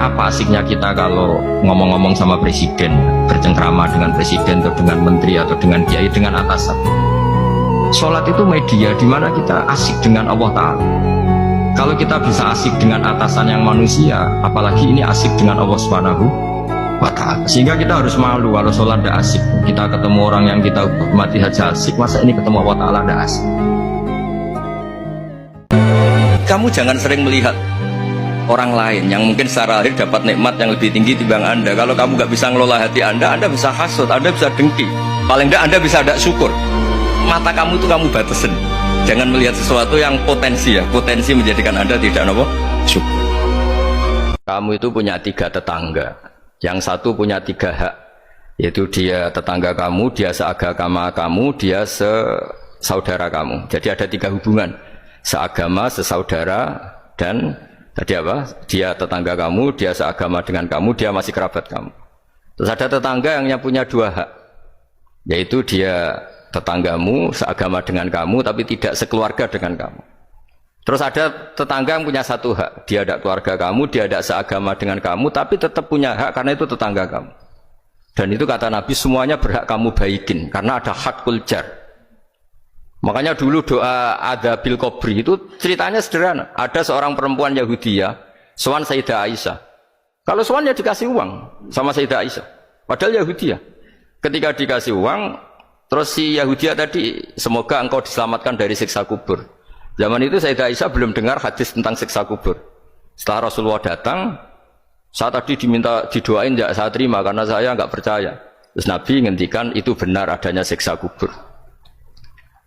apa asiknya kita kalau ngomong-ngomong sama presiden, bercengkrama dengan presiden atau dengan menteri atau dengan kiai, dengan atasan. Sholat itu media di mana kita asik dengan Allah Ta'ala. Kalau kita bisa asik dengan atasan yang manusia, apalagi ini asik dengan Allah Subhanahu wa Ta'ala. Sehingga kita harus malu kalau sholat tidak asik. Kita ketemu orang yang kita hormati saja asik, masa ini ketemu Allah Ta'ala tidak asik. Kamu jangan sering melihat orang lain yang mungkin secara lahir dapat nikmat yang lebih tinggi timbang Anda. Kalau kamu nggak bisa ngelola hati Anda bisa hasut, Anda bisa dengki. Paling tidak Anda bisa ada syukur. Mata kamu itu kamu batasin. Jangan melihat sesuatu yang potensi menjadikan Anda tidak syukur. Kamu itu punya 3 tetangga. Yang satu punya 3 hak. Yaitu dia tetangga kamu, dia seagama kamu, dia sesaudara kamu. Jadi ada 3 hubungan. Seagama, sesaudara, dan tadi apa? Dia tetangga kamu, dia seagama dengan kamu, dia masih kerabat kamu. Terus ada tetangga yang punya 2 hak. Yaitu dia tetanggamu, seagama dengan kamu, tapi tidak sekeluarga dengan kamu. Terus ada tetangga yang punya 1 hak. Dia ada keluarga kamu, dia ada seagama dengan kamu, tapi tetap punya hak karena itu tetangga kamu. Dan itu kata Nabi, semuanya berhak kamu baikin, karena ada hakul jar. Makanya dulu doa Adzabil Qabri itu ceritanya sederhana. Ada seorang perempuan Yahudiyah, sowan Sayyidah Aisyah. Kalau sowan ya dikasih uang sama Sayyidah Aisyah. Padahal Yahudiyah. Ketika dikasih uang, terus si Yahudiyah tadi, semoga engkau diselamatkan dari siksa kubur. Zaman itu Sayyidah Aisyah belum dengar hadis tentang siksa kubur. Setelah Rasulullah datang, saya tadi diminta didoain, ya saya terima karena saya nggak percaya. Terus Nabi ngendikan itu benar adanya siksa kubur.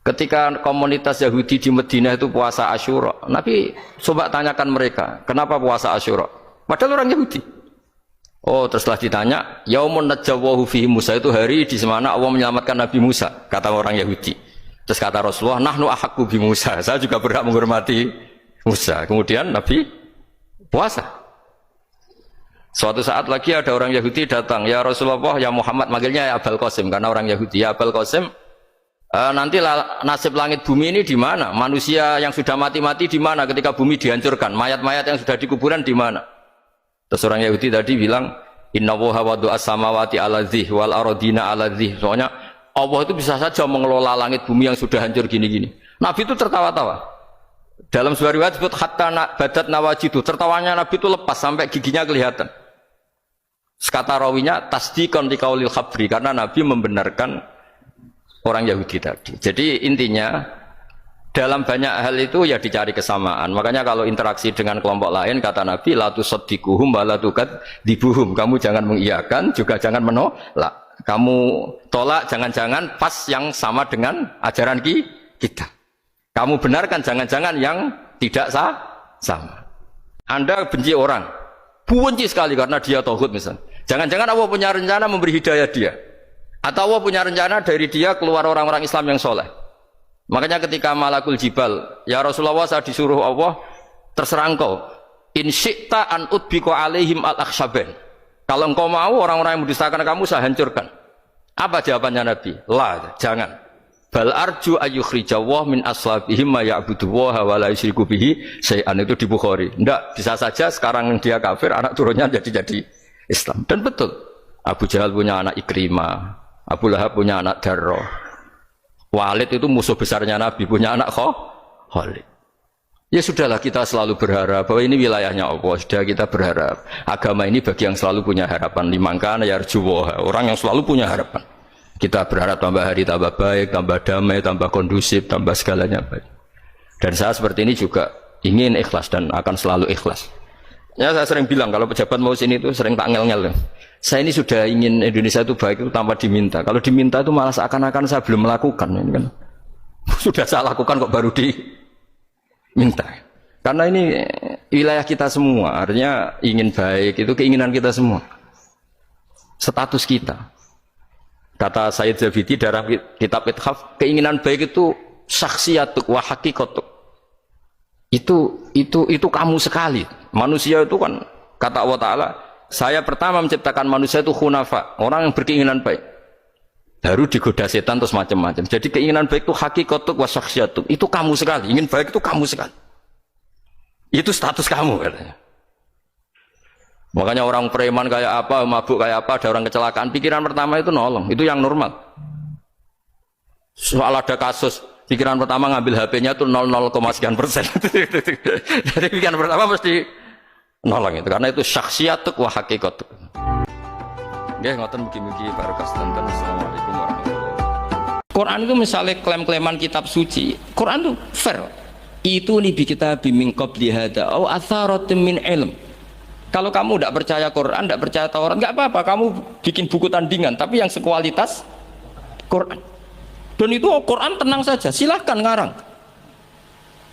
Ketika komunitas Yahudi di Madinah itu puasa Asyura, Nabi coba tanyakan mereka, kenapa puasa Asyura? Padahal orang Yahudi. Oh, terus setelah ditanya, Yaumun najjawahu fihi Musa, itu hari di mana Allah menyelamatkan Nabi Musa, kata orang Yahudi. Terus kata Rasulullah, nahnu ahaqqu bi Musa, saya juga berhak menghormati Musa. Kemudian Nabi puasa. Suatu saat lagi ada orang Yahudi datang, ya Rasulullah, ya Muhammad, manggilnya ya Abul Qasim karena orang Yahudi. Ya Abul Qasim, nanti nasib langit bumi ini di mana? Manusia yang sudah mati-mati di mana ketika bumi dihancurkan? Mayat-mayat yang sudah di kuburan di mana? Terus orang Yahudi tadi bilang, Inna woha wadu as-samawati ala dzih wal arodina ala dzih. Soalnya Allah itu bisa saja mengelola langit bumi yang sudah hancur gini-gini. Nabi itu tertawa-tawa. Dalam sebuah riwayat disebut hatta badat nawajidu. Tertawanya Nabi itu lepas sampai giginya kelihatan. Kata rawinya tasdiqan liqaulil khabri, karena Nabi membenarkan orang Yahudi tadi. Jadi intinya dalam banyak hal itu ya dicari kesamaan. Makanya kalau interaksi dengan kelompok lain, kata Nabi, la tusaddiquhum wa la tukadzdibuhum. Kamu jangan mengiyakan, juga jangan menolak. Kamu tolak jangan-jangan pas yang sama dengan ajaran kita. Kamu benarkan jangan-jangan yang tidak sama. Anda benci orang, benci sekali karena dia tauhid misalnya. Jangan-jangan Allah punya rencana memberi hidayah dia. Atau Allah punya rencana dari dia keluar orang-orang Islam yang soleh. Makanya ketika Malakul Jibal, ya Rasulullah, saya disuruh Allah, terserah engkau, in syi'ta an udbiqa alaihim al-akhshabain. Kalau engkau mau orang-orang yang mendustakan kamu saya hancurkan. Apa jawabannya Nabi? La, jangan. Bal arju ayyukhrijawah min aslabihim ma ya'budullaha wa la yusyriku bihi syai'an. Itu di Bukhari. Enggak, bisa saja sekarang dia kafir, anak turunnya jadi Islam. Dan betul, Abu Jahal punya anak Ikrimah, Abu Lahab punya anak Darroh, Walid itu musuh besarnya Nabi, punya anak Khalid. Ya sudahlah, kita selalu berharap bahwa ini wilayahnya Allah. Sudah, kita berharap agama ini bagi yang selalu punya harapan. Limangkana yarjuwah, orang yang selalu punya harapan. Kita berharap tambah hari tambah baik, tambah damai, tambah kondusif, tambah segalanya baik. Dan saya seperti ini juga ingin ikhlas dan akan selalu ikhlas. Ya, saya sering bilang kalau pejabat mau sini itu sering tak ngel-ngel. Saya ini sudah ingin Indonesia itu baik itu tanpa diminta. Kalau diminta itu malah seakan-akan saya belum melakukan. Ini kan sudah saya lakukan kok baru diminta. Karena ini wilayah kita semua, artinya ingin baik itu keinginan kita semua. Status kita. Kata Sayyid Zabidi dalam kitab Ithaf, keinginan baik itu syakhsiyatuk wa hakikatuk. Itu kamu sekali. Manusia itu kan kata Allah Ta'ala, saya pertama menciptakan manusia itu khunafa, orang yang berkeinginan baik. Baru digoda setan terus macam-macam. Jadi keinginan baik itu hakikatuk wa syakhsiyatuk. Itu kamu sekali. Ingin baik itu kamu sekali. Itu status kamu katanya. Makanya orang preman kayak apa, mabuk kayak apa, ada orang kecelakaan, pikiran pertama itu nolong, itu yang normal. Soal ada kasus, pikiran pertama ngambil HP-nya tuh 00, sekian persen. Jadi pikiran pertama mesti nolong itu, karena itu syakhsiatuk wa hakikatuk. Nggih, ngoten mugi-mugi barokah sedanten. Assalamualaikum warahmatullahi wabarakatuh. Quran itu misalnya klaim-klaiman kitab suci, Quran itu fair. Itu nih bi kitab min qabli hada au atharatin min ilm. Kalau kamu tidak percaya Quran, tidak percaya Taurat, nggak apa-apa. Kamu bikin buku tandingan, tapi yang sekualitas Quran. Dan itu Quran tenang saja, silahkan ngarang.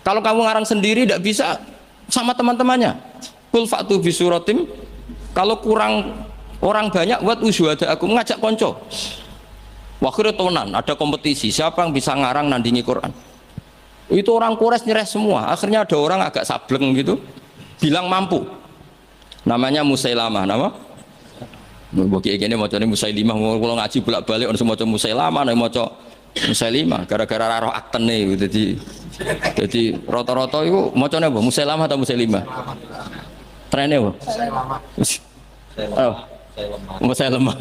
Kalau kamu ngarang sendiri tidak bisa, sama teman-temannya. Qul fa'tu bi suratim. Kalau kurang orang banyak, buat usyuhada aku mengajak konco. Waktu tonan, ada kompetisi. Siapa yang bisa ngarang nandingi Quran? Itu orang Quraisy nyerah semua. Akhirnya ada orang agak sableng gitu, bilang mampu. Namanya Musailamah, nama? Bagi ini macam ini Musailimah, kalau ngaji bolak-balik orang semua macam Musailamah, nama macam Musailimah, gara-gara roh akten nih, jadi rata-rata itu macamnya apa? Musailamah atau Musailimah? Trennya apa? Musailamah.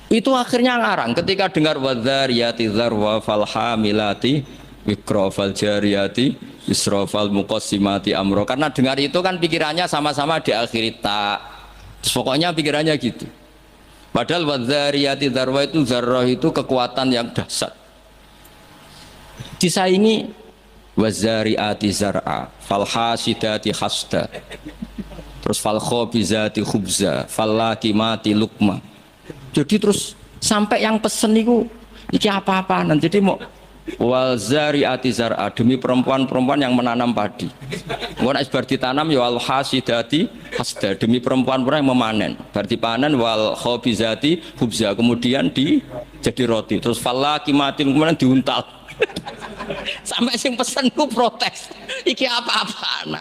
Itu akhirnya ngarang ketika dengar wadzariyati dzarwa fal hamilati wikra fal jariyati Isrofal muqassimati amro, karena dengar itu kan pikirannya sama-sama diakhiri tak. Pokoknya pikirannya gitu. Padahal wadzariyati dzarwa itu, zarrah itu kekuatan yang dahsyat. Disaingi wadzariyati zar'a, fal hasidati hasda. Terus fal khabizati khubza, fal lakimati lukma. Jadi terus sampai yang pesen itu iki apa-apaan. Jadi mau wal zariati zar'a, demi perempuan-perempuan yang menanam padi. Kemudian bar ditanam ya wal hasidati hasda, demi perempuan-perempuan yang memanen. Berarti panen wal khabizati khubza, kemudian jadi roti. Terus falakimatin kemudian diuntal. Sampai sing pesenku protes. Iki apa-apaan.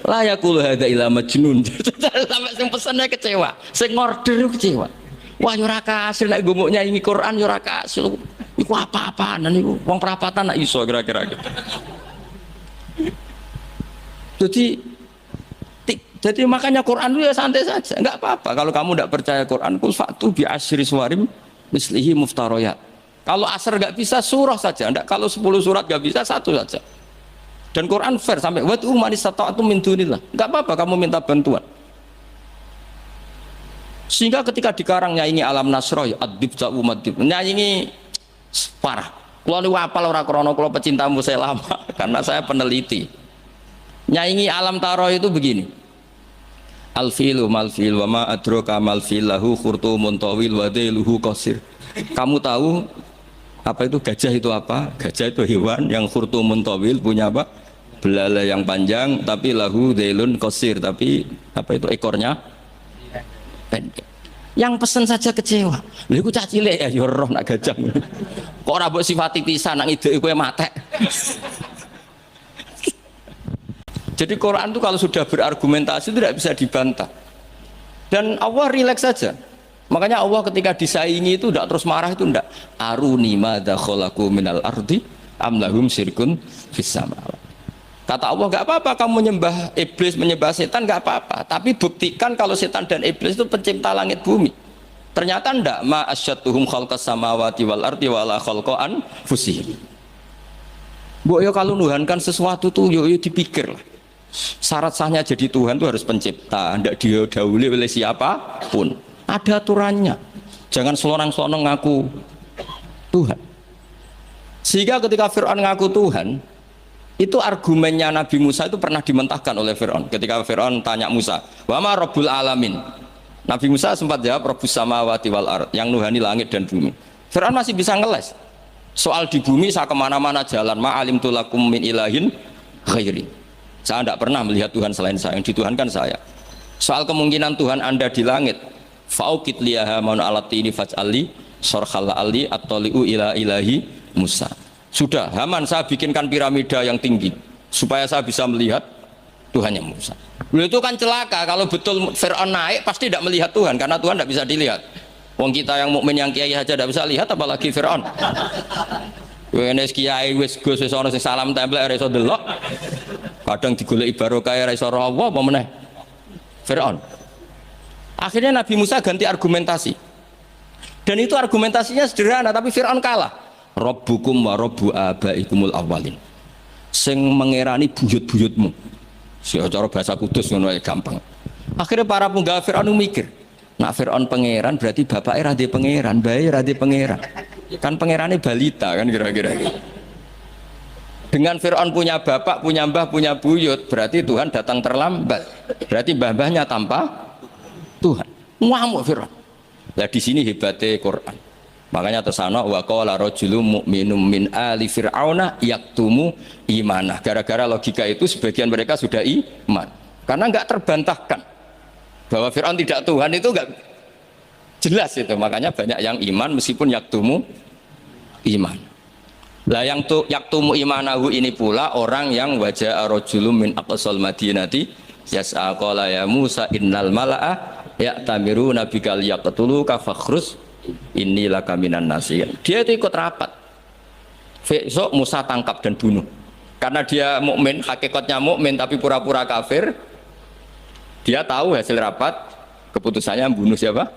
La yaqulu hadza ila majnun. Sampai sing pesennya kecewa, sing order kecewa. Wah yo ora kasil nek gumuknya ini Quran yo ora kasil. Iku apa-apaan dan iku wong perapatan nak iso kira-kira gitu. Jadi makanya Quran itu ya santai saja, enggak apa-apa. Kalau kamu tidak percaya Quran, kul fa'tu bi asyri suwarim mislihi muftariyat. Kalau asar enggak bisa surah saja, enggak, kalau 10 surat enggak bisa satu saja. Dan Quran fair sampai wad'u man istata'tum min dunillah. Enggak apa-apa kamu minta bantuan. Sehingga ketika dikarang nyanyi alam nasroh ya adib ja'u madib, nyanyi parah. Kalau niku apal ora krana kula pecinta Musailamah karena saya peneliti. Nyanyi alam taro itu begini. Alfilu malfil wa ma adraka malfil lahu khurtumun tawil wa dailuhu qasir. Kamu tahu apa itu gajah itu apa? Gajah itu hewan yang khurtumun tawil, punya apa? Belalai yang panjang, tapi lahu dailun qasir, tapi apa itu ekornya pendek. Yang pesen saja kecewa. Lha iku cah cilik ya yo roh nak gajah. Kok ora mbok sifati pisan nang ideke kowe matek. Jadi Quran itu kalau sudah berargumentasi tidak bisa dibantah. Dan Allah rileks saja. Makanya Allah ketika disaingi itu tidak terus marah, itu tidak. Aruni madza khalaqu minal ardi am lahum syirkun fis samawati. Kata Allah, nggak apa-apa kamu menyembah iblis, menyembah setan, nggak apa-apa. Tapi buktikan kalau setan dan iblis itu pencipta langit bumi. Ternyata ndak, ma asyadduhum khalqas samawati wal ardi wala khalqa anfusihim. Mbok yo kalau nuhankan sesuatu tuh yo dipikir lah. Syarat sahnya jadi Tuhan itu harus pencipta, ndak didahului oleh siapapun. Ada aturannya. Jangan selonang-selonang ngaku Tuhan. Sehingga ketika Fir'aun ngaku Tuhan, itu argumennya Nabi Musa itu pernah dimentahkan oleh Fir'aun. Ketika Fir'aun tanya Musa, wa ma rabbul alamin, Nabi Musa sempat jawab rabbus samawati wal ard, yang nuhani langit dan bumi. Fir'aun masih bisa ngeles. Soal di bumi saya kemana-mana jalan, ma alimtu lakum min ilahin ghairi, saya tidak pernah melihat Tuhan selain saya, yang dituhankan saya. Soal kemungkinan Tuhan Anda di langit, fa'ukit liyaha maun alatini faj'ali sorkhal ali at-toli'u ila ilahi Musa. Sudah, Haman saya bikinkan piramida yang tinggi supaya saya bisa melihat Tuhannya Musa. Beliau itu kan celaka kalau betul Fir'aun naik pasti tidak melihat Tuhan, karena Tuhan tidak bisa dilihat. Wong kita yang mukmin yang kiai saja tidak bisa lihat, apalagi Fir'aun. Wes kiai wis Gus wis ana sing salam tempel ora iso delok. Kadang digoleki barokah ora iso roh apa meneh. Fir'aun. Akhirnya Nabi Musa ganti argumentasi. Dan itu argumentasinya sederhana, tapi Fir'aun kalah. Rabbukum wa rabbu abaikumul awwalin. Sing mengerani buyut-buyutmu. Cara bahasa kudus ngono gampang. Akhirnya para penggawa Fir'aun mikir, nak Fir'aun pangeran berarti bapaknya radhi pangeran, bayi radhi pangeran. Kan pangerannya balita kan kira-kira. Dengan Fir'aun punya bapak, punya mbah, punya buyut, berarti Tuhan datang terlambat. Berarti mbah-mbahnya tanpa Tuhan. Ngamuk Fir'aun. Nah di sini hebatnya Quran. Makanya tersana wa qala rajulun mu'minun min ali fir'auna yaktumu imanah. Gara-gara logika itu sebagian mereka sudah iman. Karena enggak terbantahkan bahwa Fir'aun tidak Tuhan, itu enggak jelas itu. Makanya banyak yang iman meskipun yaktumu iman. Lah yang yaktumu imanahu ini pula orang yang wajah rajulun min aqsal madinati yas'a qala ya Musa innal mala'a ya'tamiruna bikal yaqtuluka fakhrus inilah kaminan nasihin. Dia itu ikut rapat. Besok Musa tangkap dan bunuh. Karena dia mukmin, hakikatnya mukmin tapi pura-pura kafir. Dia tahu hasil rapat, keputusannya bunuh siapa?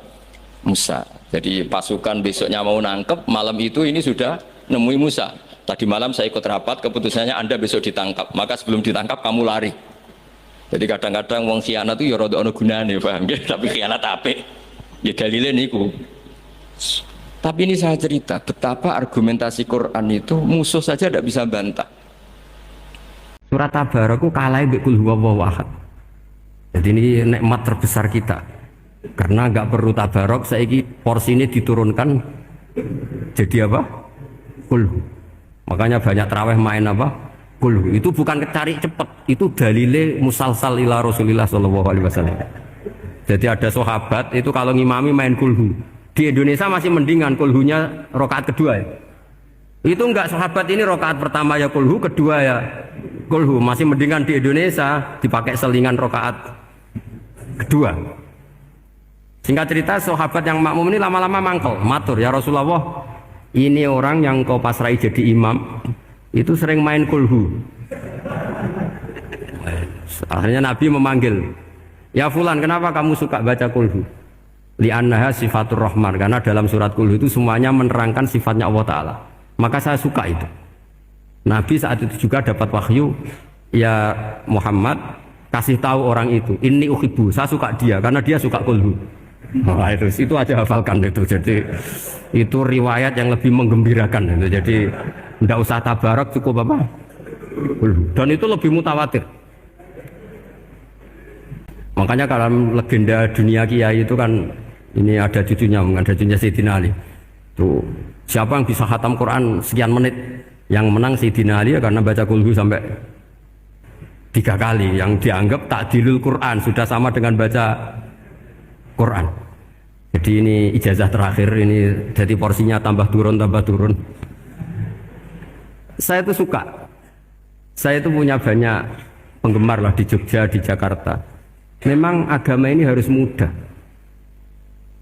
Musa. Jadi pasukan besoknya mau nangkep, malam itu ini sudah nemui Musa. Tadi malam saya ikut rapat, keputusannya Anda besok ditangkap. Maka sebelum ditangkap kamu lari. Jadi kadang-kadang wong khianat itu ya rada ana gunane, paham nggih? Tapi khianat apik. Ya dalile niku. Tapi ini saya cerita betapa argumentasi Quran itu musuh saja tidak bisa bantah. Surat Tabarak itu kalah mbek kul huwallahu ahad. Jadi ini nikmat terbesar kita. Karena nggak perlu tabarok, saiki porsi ini diturunkan jadi apa? Kulhu. Makanya banyak tarawih main apa? Kulhu. Itu bukan cari cepet, itu dalile musalsal ila Rasulillah sallallahu alaihi wasallam. Jadi ada sahabat itu kalau ngimami main kulhu. Di Indonesia masih mendingan kulhunya rakaat kedua ya. Itu enggak sahabat ini rakaat pertama ya kulhu, kedua ya kulhu. Masih mendingan di Indonesia dipakai selingan rakaat kedua. Singkat cerita sahabat yang makmum ini lama-lama mangkel, matur ya Rasulullah, ini orang yang kau pasrai jadi imam itu sering main kulhu. Akhirnya Nabi memanggil, ya Fulan, kenapa kamu suka baca kulhu? Li'annaha sifatur rahman, karena dalam surat kulhu itu semuanya menerangkan sifatnya Allah Ta'ala. Maka saya suka itu. Nabi saat itu juga dapat wahyu, ya Muhammad, kasih tahu orang itu, inni uhibbu, saya suka dia karena dia suka kulhu. Nah, itu aja hafalkan itu. Jadi itu riwayat yang lebih menggembirakan itu. Jadi tidak usah tabarak, cukup apa? Kulhu. Dan itu lebih mutawatir. Makanya kalau legenda dunia kiai itu kan ini ada cucunya Sayyidina Ali. Tuh, siapa yang bisa khatam Quran sekian menit? Yang menang Sayyidina Ali ya, karena baca kulhu sampai 3 kali. Yang dianggap takdilul Quran, sudah sama dengan baca Quran. Jadi ini ijazah terakhir, ini jadi porsinya tambah turun. Saya itu suka. Saya itu punya banyak penggemar lah di Jogja, di Jakarta. Memang agama ini harus mudah.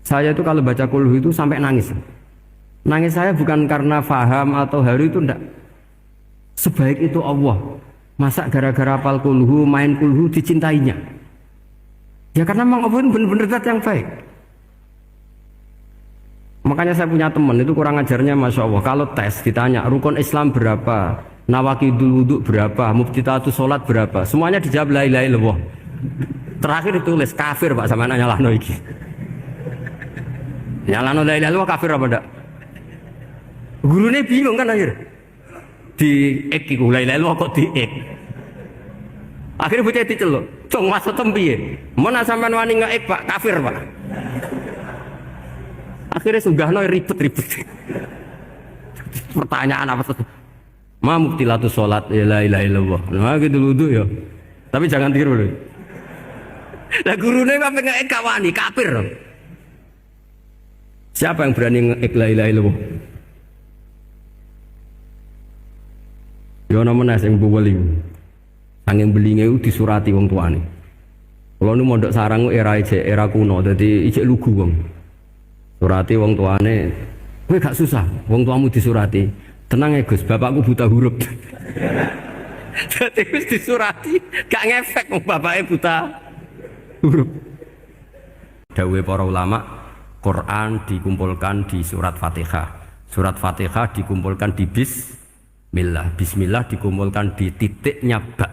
Saya itu kalau baca kulhu itu sampai nangis. Nangis saya bukan karena faham atau haru, itu enggak. Sebaik itu Allah. Masa gara-gara hafal kulhu, main kulhu dicintainya? Ya karena memang Allah benar-benar zat yang baik. Makanya saya punya teman itu kurang ajarnya Masya Allah. Kalau tes ditanya rukun Islam berapa, nawakidul wudhu berapa, muftitatus sholat berapa, semuanya dijawab la ilaha illallah. Terakhir ditulis kafir Pak, sama nanya nyalahno iki. Nyalahno la ilaha illallah kafir apa ndak? Gurunya bingung kan akhir. Di ek iku la ilaha illallah kok di ek. Akhirnya bocah diceluk, "Cung maksudem piye? Mun sampean wani ngeek Pak, kafir Pak." Akhirnya sunggahno ribet-ribet. Pertanyaan apa tuh? Ma mubtilatus sholat la ilaha illallah. Nah gitu wudu ya. Tapi jangan tiru loh. Lah gurune kok ngeek kawani kafir. Siapa yang berani ngeek la ilaha illallah? Yo namanya sing buweli. Angin belinge itu disurati wong tuane. Kalau nu mondok sarang era kuno, jadi ijek lugu wong. Surati wong tuane, kowe gak susah, wong tuamu disurati. Tenang ya Gus, bapakku buta huruf. Jadi Gus disurati, gak ngefek wong bapaknya buta huruf. Dawuhe para ulama, Quran dikumpulkan di surat Fatihah. Surat Fatihah dikumpulkan di bismillah. Bismillah dikumpulkan di titiknya ba.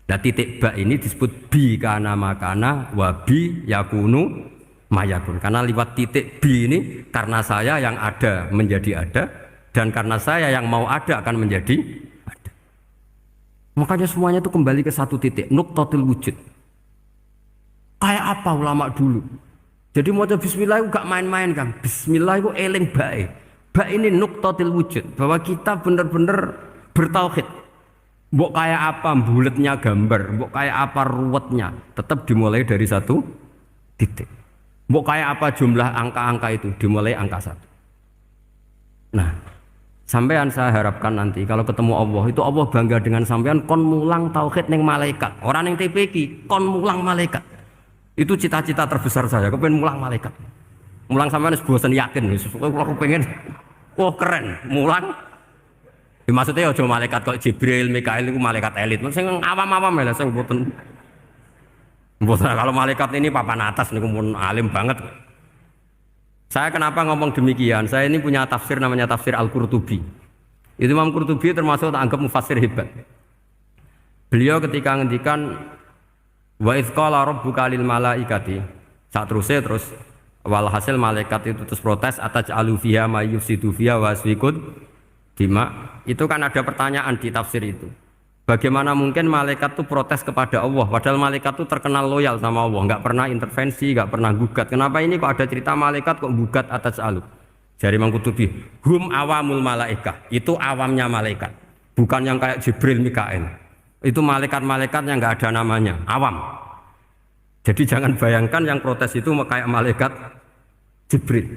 Nah titik ba ini disebut bi kana makana wa bi yakunu mayakun. Karena lewat titik bi ini karena saya yang ada menjadi ada dan karena saya yang mau ada akan menjadi ada. Makanya semuanya itu kembali ke satu titik, nuqtatul wujud. Kayak apa ulama dulu? Jadi mau bismillah itu gak main-main kan. Bismillah itu eling bae. Ba ini nuqtatul wujud, bahwa kita benar-benar bertauhid. Mbok kayak apa buletnya gambar, mbok kayak apa ruwetnya, tetap dimulai dari satu titik. Mbok kayak apa jumlah angka-angka itu, dimulai angka satu. Nah, sampean saya harapkan nanti kalau ketemu Allah itu Allah bangga dengan sampean kon mulang tauhid ning malaikat. Orang yang TPQ kon mulang malaikat. Itu cita-cita terbesar saya, kepengen mulang malaikat. Mulang sampean wis bosen yakin wis aku pengen keren mulang. Ya, maksudnya aja malaikat kok Jibril, Mikail itu malaikat elit. Sing awam-awam ya sing mboten. Mboten kalau malaikat ini papan atas niku mun alim banget. Saya kenapa ngomong demikian? Saya ini punya tafsir namanya tafsir Al-Qurtubi. Itu Imam Qurtubi termasuk tak anggap mufassir hebat. Beliau ketika ngendikan wa idz qala rabbuka lil malaikati, saat terus walhasil malaikat itu terus protes ataj'alu fiha may yufsidu fiha wa yasfikud dima. Itu kan ada pertanyaan di tafsir itu. Bagaimana mungkin malaikat itu protes kepada Allah padahal malaikat itu terkenal loyal sama Allah, nggak pernah intervensi, nggak pernah gugat. Kenapa ini kok ada cerita malaikat kok gugat atas alu? Jari Imam Qurtubi, hum awamul malaikah, itu awamnya malaikat, bukan yang kayak Jibril, Mikail. Itu malaikat-malaikat yang nggak ada namanya, awam. Jadi jangan bayangkan yang protes itu kayak malaikat Jibril.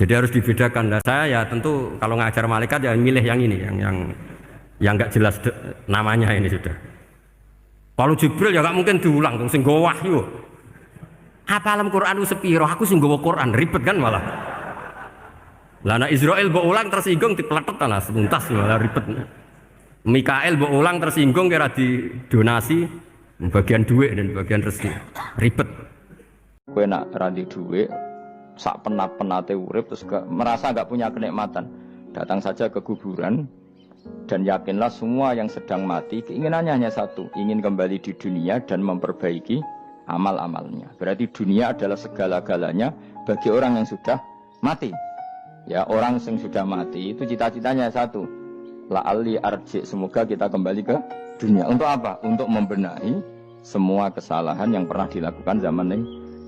Jadi harus dibedakan. Nah, saya ya tentu kalau ngajar malaikat ya milih yang ini, yang nggak jelas namanya ini sudah. Kalau Jibril ya nggak mungkin diulang, dong sing nggawa wahyu. Apa alam Quran itu sepiro? Aku sing nggawa Quran ribet kan malah. Lah nek Israil mbok ulang tersinggung dipletet lah sebentas malah ribet. Mikael mbok ulang tersinggung kira di donasi bagian duit dan bagian rezeki. Ribet. Kowe nak randi duit sak penat-penate urip terus merasa nggak punya kenikmatan, datang saja ke kuburan dan yakinlah semua yang sedang mati keinginannya hanya satu, ingin kembali di dunia dan memperbaiki amal-amalnya. Berarti dunia adalah segala-galanya bagi orang yang sudah mati. Ya, orang yang sudah mati itu cita-citanya satu, la'alli arji, semoga kita kembali ke dunia. Untuk apa? Untuk membenahi semua kesalahan yang pernah dilakukan zaman ini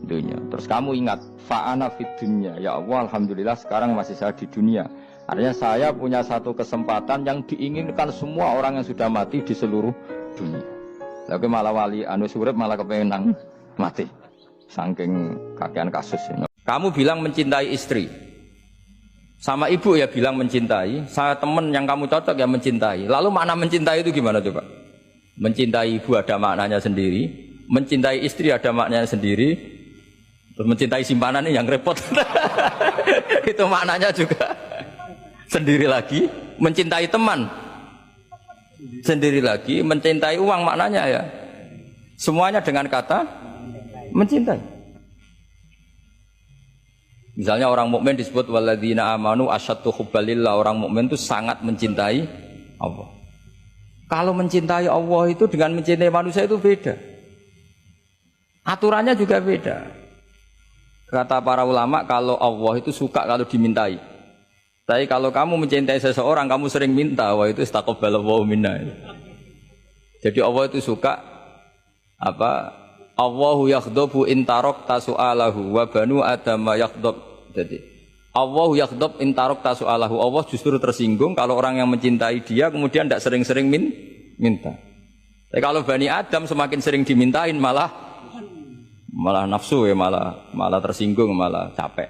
dunia. Terus kamu ingat fa'ana fid dunya, ya Allah alhamdulillah sekarang masih saya di dunia. Artinya saya punya satu kesempatan yang diinginkan semua orang yang sudah mati di seluruh dunia. Lalu malah wali anu surip malah kepengen mati saking kakean kasus ini. Kamu bilang mencintai istri sama ibu ya bilang mencintai, saya temen yang kamu cocok ya mencintai. Lalu makna mencintai itu gimana coba? Mencintai ibu ada maknanya sendiri, mencintai istri ada maknanya sendiri. Terus mencintai simpanan ini yang repot. Itu maknanya juga sendiri lagi. Mencintai teman sendiri lagi. Mencintai uang maknanya ya semuanya dengan kata mencintai. Misalnya orang mukmin disebut walladzina amanu asyaddu hubbalillah. Orang mukmin itu sangat mencintai Allah. Kalau mencintai Allah itu dengan mencintai manusia itu beda. Aturannya juga beda. Kata para ulama, kalau Allah itu suka kalau dimintai. Tapi kalau kamu mencintai seseorang, kamu sering minta, wah itu istaqabbalallahu minna. Jadi Allah itu suka apa? Allahu yaghdabu in tarakta su'alahu wa banu adama yaghdab. Jadi Allahu yaghdabu in tarakta su'alahu. Allah justru tersinggung kalau orang yang mencintai dia kemudian tidak sering-sering minta. Tapi kalau Bani Adam semakin sering dimintain malah nafsu ya, malah tersinggung, malah capek.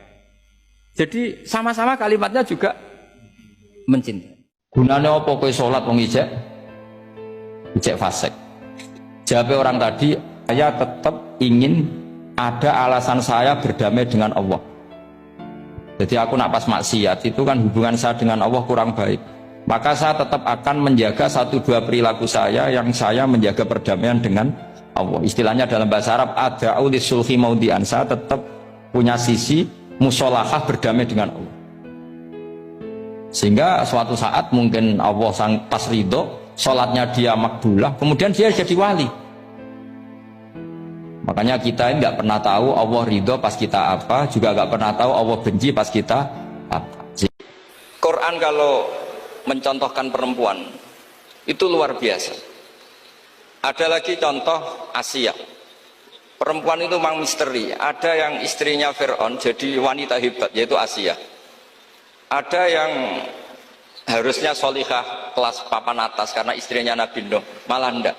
Jadi sama-sama kalimatnya juga mencintai. Gunanya apa kowe salat wong ijek fasik? Jawab orang tadi, saya tetap ingin ada alasan saya berdamai dengan Allah. Jadi aku nak pas maksiat itu kan hubungan saya dengan Allah kurang baik. Maka saya tetap akan menjaga 1-2 perilaku saya yang saya menjaga perdamaian dengan Allah. Istilahnya dalam bahasa Arab ada sulhi maudian, saya tetap punya sisi musolahah berdamai dengan Allah. Sehingga suatu saat mungkin Allah sang pas ridho, sholatnya dia makbulah, kemudian dia jadi wali. Makanya kita ini nggak pernah tahu Allah ridho pas kita apa, juga nggak pernah tahu Allah benci pas kita apa. Quran kalau mencontohkan perempuan itu luar biasa. Ada lagi contoh Asia. Perempuan itu memang misteri. Ada yang istrinya Fir'aun jadi wanita hebat, yaitu Asia. Ada yang harusnya solihah kelas papan atas karena istrinya Nabi Nuh, malah enggak.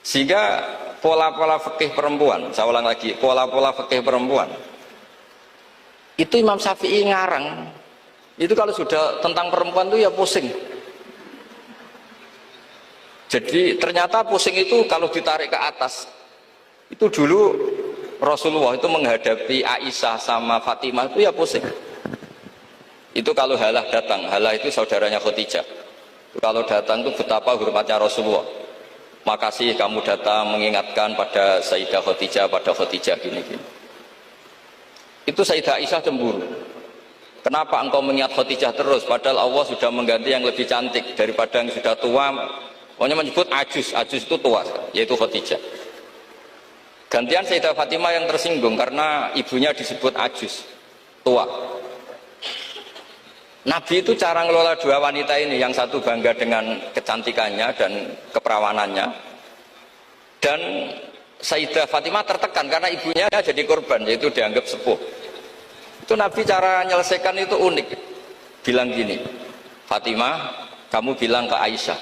Sehingga pola-pola fikih perempuan, saya ulang lagi, pola-pola fikih perempuan itu Imam Syafi'i ngarang. Itu kalau sudah tentang perempuan itu ya pusing. Jadi ternyata pusing itu kalau ditarik ke atas. Itu dulu Rasulullah itu menghadapi Aisyah sama Fatimah itu ya pusing. Itu kalau Halah datang, Halah itu saudaranya Khadijah. Kalau datang itu betapa hormatnya Rasulullah. Makasih kamu datang mengingatkan pada Sayyidah Khadijah, pada Khadijah gini-gini. Itu Sayyidah Aisyah cemburu. Kenapa engkau mengingat Khadijah terus? Padahal Allah sudah mengganti yang lebih cantik daripada yang sudah tua. Pokoknya menyebut ajus, ajus itu tua, yaitu Khadijah. Gantian Sayyidah Fatimah yang tersinggung karena ibunya disebut ajus, tua. Nabi itu cara ngelola dua wanita ini, yang satu bangga dengan kecantikannya dan keperawanannya, dan Sayyidah Fatimah tertekan karena ibunya jadi korban, yaitu dianggap sepuh. Itu Nabi cara menyelesaikan itu unik, bilang gini, Fatimah, kamu bilang ke Aisyah,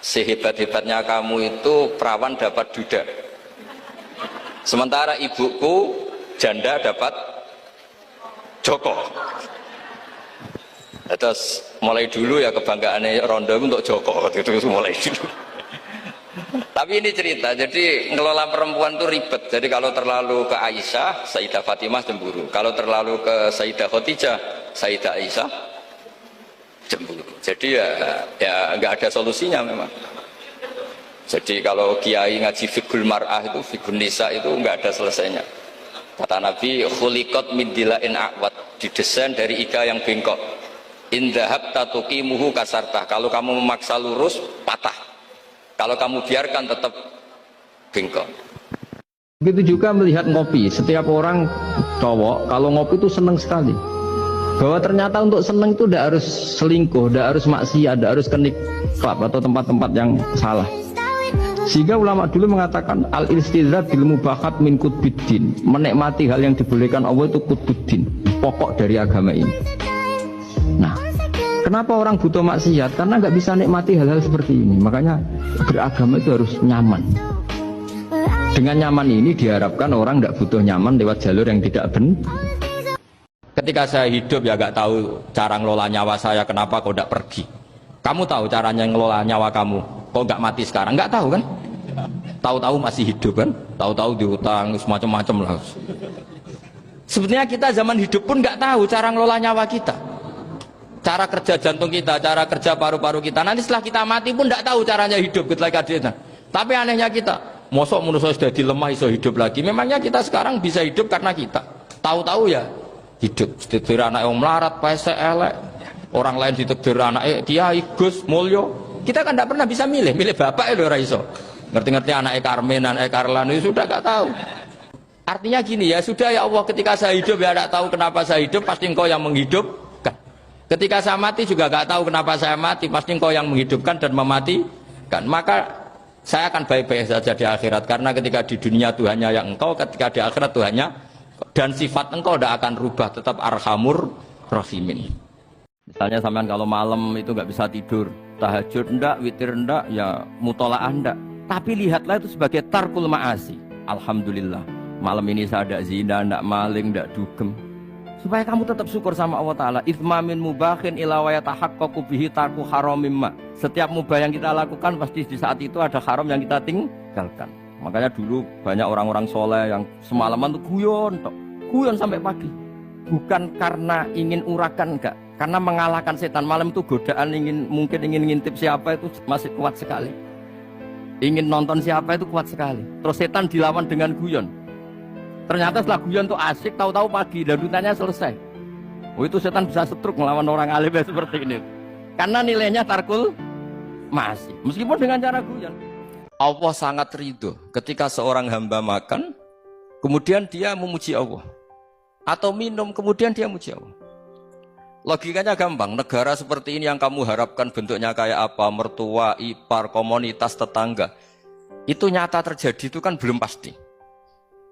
sehebat-hebatnya kamu itu perawan dapat duda, sementara ibuku janda dapat joko. Terus mulai dulu ya kebanggaannya Rondo untuk Joko, itu mulai dulu. Tapi ini cerita, jadi ngelola perempuan itu ribet. Jadi kalau terlalu ke Aisyah, Sayyidah Fatimah cemburu. Kalau terlalu ke Sayyidah Khadijah, Sayyidah Aisyah cemburu. Jadi ya nggak ada solusinya memang. Jadi kalau kiai ngaji fikul mar'ah itu, fikul nisa itu nggak ada selesainya. Kata Nabi, khuliqat min dila'in a'wad, didesain dari iga yang bengkok. Indahab tatuqimuhu kasartah, kalau kamu memaksa lurus patah, kalau kamu biarkan tetap bengkok. Begitu juga melihat ngopi, setiap orang cowok kalau ngopi itu senang sekali, bahwa ternyata untuk senang itu tidak harus selingkuh, tidak harus maksiat, tidak harus kenik klub atau tempat-tempat yang salah. Sehingga ulama dulu mengatakan al-istizad bil mubahat min qutbiddin, menikmati hal yang dibolehkan Allah itu qutbuddin, pokok dari agama ini. Nah, kenapa orang butuh maksiat? Karena nggak bisa nikmati hal-hal seperti ini. Makanya beragama itu harus nyaman. Dengan nyaman ini diharapkan orang nggak butuh nyaman lewat jalur yang tidak benar. Ketika saya hidup ya nggak tahu cara ngelola nyawa saya, kenapa kau nggak pergi? Kamu tahu caranya ngelola nyawa kamu, kau nggak mati sekarang? Nggak tahu kan? Tahu-tahu masih hidup kan? Tahu-tahu diutang semacam-macam lah. Sebetulnya kita zaman hidup pun nggak tahu cara ngelola nyawa kita. Cara kerja jantung kita, cara kerja paru-paru kita. Nanti setelah kita mati pun tidak tahu caranya hidup ketika kita. Tapi anehnya kita, mosok manusia sudah dilemah iso hidup lagi. Memangnya kita sekarang bisa hidup karena kita tahu-tahu ya hidup. Ditekdir anak yang melarat, pesek elek. Orang lain ditekdir anak kiai, Gus, mulyo. Kita kan tidak pernah bisa milih bapak itu ora iso. Ngerti-ngerti anak Karmen, anak Karlan itu sudah nggak tahu. Artinya gini ya, sudah ya Allah, ketika saya hidup ya tidak tahu kenapa saya hidup, pasti Engkau yang menghidup. Ketika saya mati juga gak tahu kenapa saya mati, pasti Engkau yang menghidupkan dan mematikan. Maka saya akan baik-baik saja di akhirat, karena ketika di dunia Tuhannya yang Engkau, ketika di akhirat Tuhannya, dan sifat Engkau tidak akan rubah, tetap arhamur rahimin. Misalnya sampean kalau malam itu gak bisa tidur, tahajud enggak, witir enggak, ya mutolaah enggak, tapi lihatlah itu sebagai tarkul ma'asi. Alhamdulillah malam ini saya tidak zina, tidak maling, tidak dugem, supaya kamu tetap syukur sama Allah Ta'ala. Ithmamin mubahin ila wa yatahaqqaqu bihi tarku haramimma. Setiap mubah yang kita lakukan pasti di saat itu ada haram yang kita tinggalkan. Makanya dulu banyak orang-orang soleh yang semalaman tuh guyon sampai pagi. Bukan karena ingin urakan, enggak, karena mengalahkan setan. Malam itu godaan mungkin ingin ngintip siapa itu masih kuat sekali. ingin nonton siapa itu kuat sekali. Terus setan dilawan dengan guyon. Ternyata setelah guyon tuh asik, tahu-tahu pagi dan rutanya selesai. Oh itu setan bisa setruk melawan orang alim seperti ini. Karena nilainya tarkul masih, meskipun dengan cara guyon. Allah sangat ridho ketika seorang hamba makan, kemudian dia memuji Allah. Atau minum, kemudian dia memuji Allah. Logikanya gampang, negara seperti ini yang kamu harapkan bentuknya kayak apa, mertua, ipar, komunitas, tetangga, itu nyata terjadi itu kan belum pasti.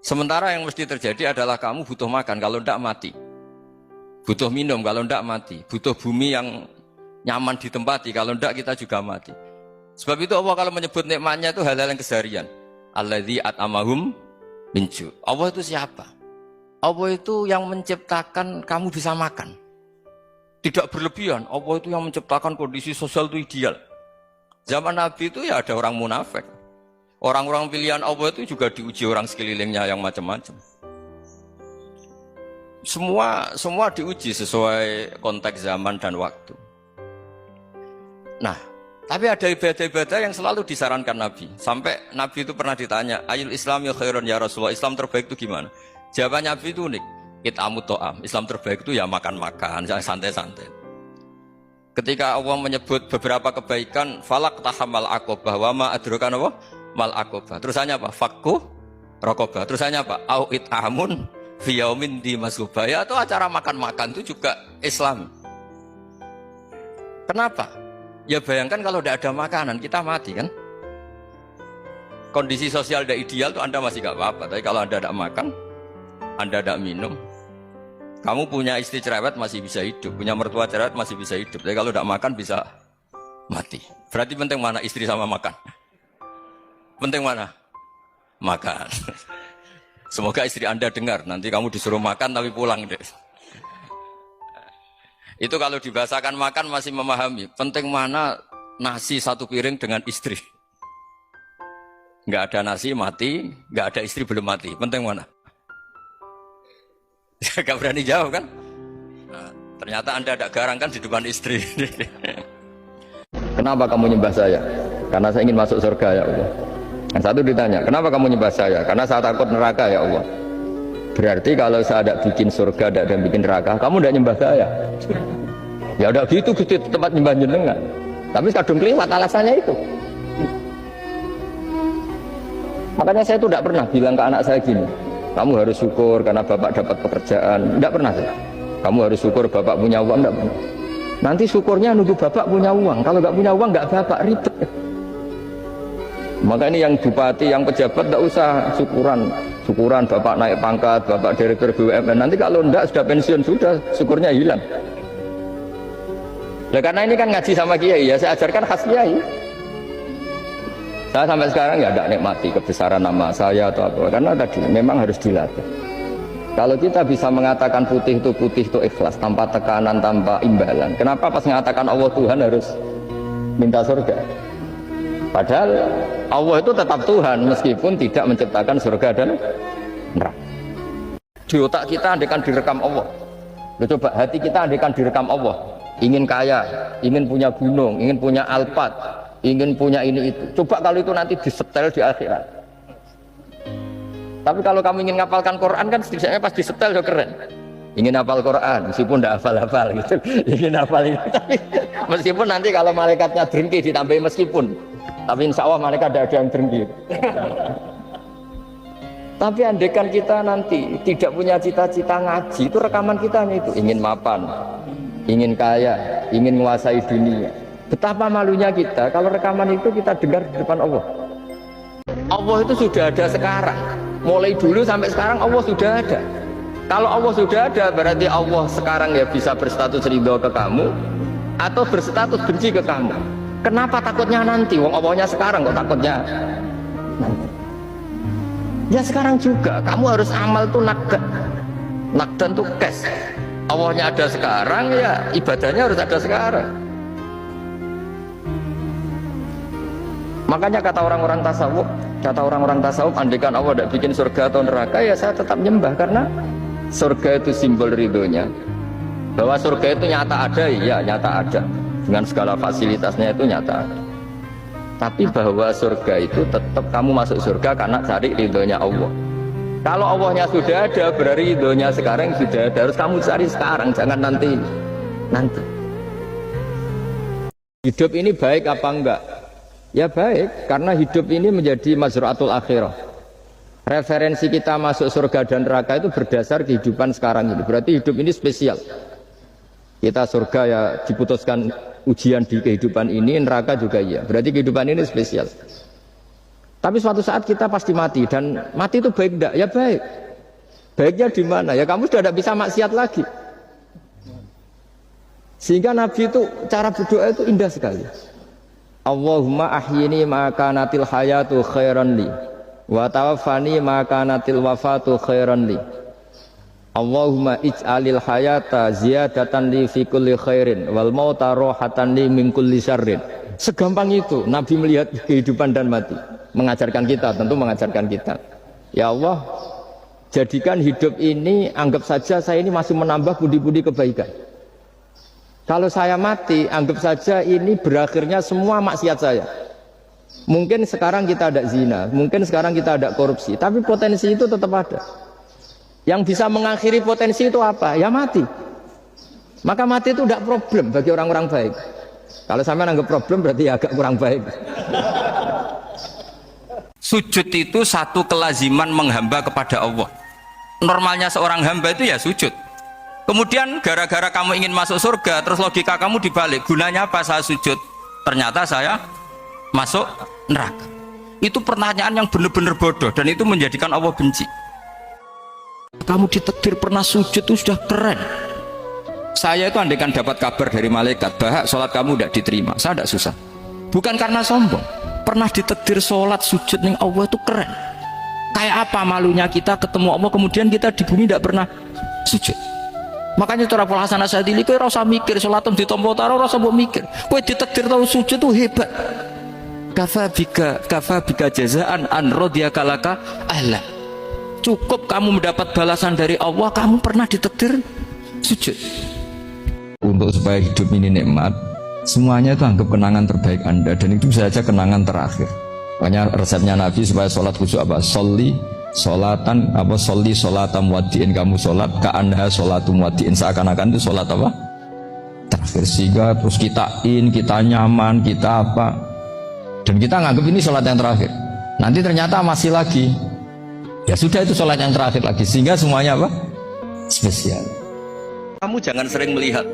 Sementara yang mesti terjadi adalah kamu butuh makan, kalau tidak mati. Butuh minum, kalau tidak mati. Butuh bumi yang nyaman ditempati, kalau tidak kita juga mati. Sebab itu Allah kalau menyebut nikmatnya itu hal-hal yang keseharian. Alladzi at'amahum min ju'. Allah itu siapa? Allah itu yang menciptakan kamu bisa makan. Tidak berlebihan. Allah itu yang menciptakan kondisi sosial itu ideal. Zaman Nabi itu ya ada orang munafik. Orang-orang pilihan Allah itu juga diuji orang sekelilingnya yang macam-macam. Semua diuji sesuai konteks zaman dan waktu. Nah, tapi ada ibadah-ibadah yang selalu disarankan Nabi. Sampai Nabi itu pernah ditanya, ayul Islam ya khairun ya Rasulullah, Islam terbaik itu gimana? Jawabannya Nabi itu unik. It'amu to'am. Islam terbaik itu ya makan-makan, santai-santai. Ketika Allah menyebut beberapa kebaikan, falak tahamal aqobah, wa ma adrokan apa? Mal aqobah. Terusannya apa? Fakku rokobah. Terusannya apa? Au it'amun fiyaumin di masubaya. Atau acara makan-makan itu juga Islam. Kenapa? Ya bayangkan kalau tidak ada makanan, kita mati kan? Kondisi sosial tidak ideal tuh Anda masih gak apa-apa. Tapi kalau Anda tidak makan, Anda tidak minum, kamu punya istri cerewet masih bisa hidup, punya mertua cerewet masih bisa hidup. Tapi kalau tidak makan bisa mati. Berarti penting mana istri sama makan? Penting mana? Makan. Semoga istri Anda dengar, nanti kamu disuruh makan tapi pulang deh. Itu kalau dibahasakan makan masih memahami. Penting mana nasi satu piring dengan istri. Nggak ada nasi mati, nggak ada istri belum mati. Penting mana? Gak berani jawab kan? Nah, ternyata Anda ada garang kan di depan istri. Kenapa kamu nyembah saya? Karena saya ingin masuk surga ya Allah. Yang satu ditanya, kenapa kamu nyembah saya? Karena saya takut neraka ya Allah. Berarti kalau saya ada bikin surga, ada bikin neraka, kamu tidak nyembah saya. Ya udah gitu tempat nyembah jenengan. Tapi kadung keliwat alasannya itu. Makanya saya itu tidak pernah bilang ke anak saya gini, kamu harus syukur karena bapak dapat pekerjaan. Tidak pernah saya. Kamu harus syukur bapak punya uang, tidak pernah. Nanti syukurnya nunggu bapak punya uang. Kalau nggak punya uang nggak bapak, ribet. Maka ini yang bupati, yang pejabat tidak usah syukuran bapak naik pangkat, bapak direktur BUMN. Nanti kalau enggak sudah pensiun, sudah syukurnya hilang. Nah, karena ini kan ngaji sama kiai ya, saya ajarkan khas kiai. Saya sampai sekarang ya tidak nikmati kebesaran nama saya atau apa, karena tadi memang harus dilatih. Kalau kita bisa mengatakan putih itu ikhlas, tanpa tekanan, tanpa imbalan. Kenapa pas mengatakan Allah Tuhan harus minta surga? Padahal Allah itu tetap Tuhan meskipun tidak menciptakan surga dan neraka. Di otak kita andaikan direkam Allah. Coba hati kita andaikan direkam Allah. Ingin kaya, ingin punya gunung, ingin punya alpat, ingin punya ini itu. Coba kalau itu nanti disetel di akhirat. Tapi kalau kamu ingin ngapalkan Quran kan setidaknya pas disetel udah keren. Ingin hafal Quran meskipun tidak hafal-hafal gitu. Ingin hafal itu. Tapi meskipun nanti kalau malaikatnya drengki ditambahin meskipun. Tapi insya Allah malaikat tidak ada yang drengki. Tapi andaikan kita nanti tidak punya cita-cita ngaji, itu rekaman kita itu ingin mapan, ingin kaya, ingin menguasai dunia. Betapa malunya kita kalau rekaman itu kita dengar di depan Allah. Allah itu sudah ada sekarang. Mulai dulu sampai sekarang Allah sudah ada. Kalau Allah sudah ada berarti Allah sekarang ya bisa berstatus ridho ke kamu atau berstatus benci ke kamu. Kenapa takutnya nanti? Wong Allahnya sekarang kok takutnya nanti? Ya sekarang juga kamu harus amal tuh nakdan tuh cash. Allahnya ada sekarang ya ibadahnya harus ada sekarang. Makanya kata orang-orang tasawuf, andaikan Allah tidak bikin surga atau neraka ya saya tetap nyembah karena surga itu simbol ridhonya. Bahwa surga itu nyata ada, iya nyata ada. Dengan segala fasilitasnya itu nyata ada. Tapi bahwa surga itu tetap kamu masuk surga karena cari ridhonya Allah. Kalau Allahnya sudah ada, berarti ridhonya sekarang sudah ada. Harus kamu cari sekarang, jangan nanti. Hidup ini baik apa enggak? Ya baik, karena hidup ini menjadi mazra'atul akhirah. Referensi kita masuk surga dan neraka itu berdasar kehidupan sekarang ini. Berarti hidup ini spesial. Kita surga ya diputuskan ujian di kehidupan ini, neraka juga iya. Berarti kehidupan ini spesial. Tapi suatu saat kita pasti mati, dan mati itu baik enggak? Ya baik. Baiknya di mana? Ya kamu sudah tidak bisa maksiat lagi. Sehingga Nabi itu cara berdoa itu indah sekali. Allahumma ahyini ma kanatil hayatu khairan li wa tawaffani ma kanatil wafatu khairan li. Allahumma ij'alil hayata ziyadatan li fi kulli khairin wal mauta rohatan li min kulli syarrin. Segampang itu Nabi melihat kehidupan dan mati. Mengajarkan kita, tentu mengajarkan kita. Ya Allah, jadikan hidup ini, anggap saja saya ini masih menambah budi-budi kebaikan. Kalau saya mati, anggap saja ini berakhirnya semua maksiat saya. Mungkin sekarang kita ada zina, mungkin sekarang kita ada korupsi, tapi potensi itu tetap ada. Yang bisa mengakhiri potensi itu apa? Ya mati. Maka mati itu tidak problem bagi orang-orang baik. Kalau sampai anggap problem berarti agak kurang baik. Sujud itu satu kelaziman menghamba kepada Allah. Normalnya seorang hamba itu ya sujud. Kemudian gara-gara kamu ingin masuk surga, terus logika kamu dibalik, gunanya apa saya sujud? Ternyata saya masuk neraka. Itu pertanyaan yang benar-benar bodoh, dan itu menjadikan Allah benci. Kamu ditakdir pernah sujud itu sudah keren. Saya itu andaikan dapat kabar dari malaikat bahwa sholat kamu tidak diterima, saya tidak susah. Bukan karena sombong, pernah ditakdir sholat sujud ning Allah itu keren. Kayak apa malunya kita ketemu Allah kemudian kita di bumi tidak pernah sujud. Makanya cara Al Hasan Asyadzili kowe ora usah mikir salatem ditampa taro ora usah mbok mikir. Kowe ditakdir tau sujud itu hebat. Kafa bika jazaan an radiyaka laka ahla. Cukup kamu mendapat balasan dari Allah, kamu pernah ditakdir sujud. Untuk supaya hidup ini nikmat, semuanya itu anggap kenangan terbaik Anda, dan itu bisa saja kenangan terakhir. Makanya resepnya Nabi supaya sholat khusyuk apa? Sholli sholatan apa? Sholli sholatam wadiin, kamu sholat ka'anha sholatum wadiin, seakan-akan itu sholat apa? Terakhir. Sehingga terus kita nyaman, kita apa, dan kita nganggap ini sholat yang terakhir. Nanti ternyata masih lagi, ya sudah itu sholat yang terakhir lagi, sehingga semuanya apa? Spesial. Kamu jangan sering melihat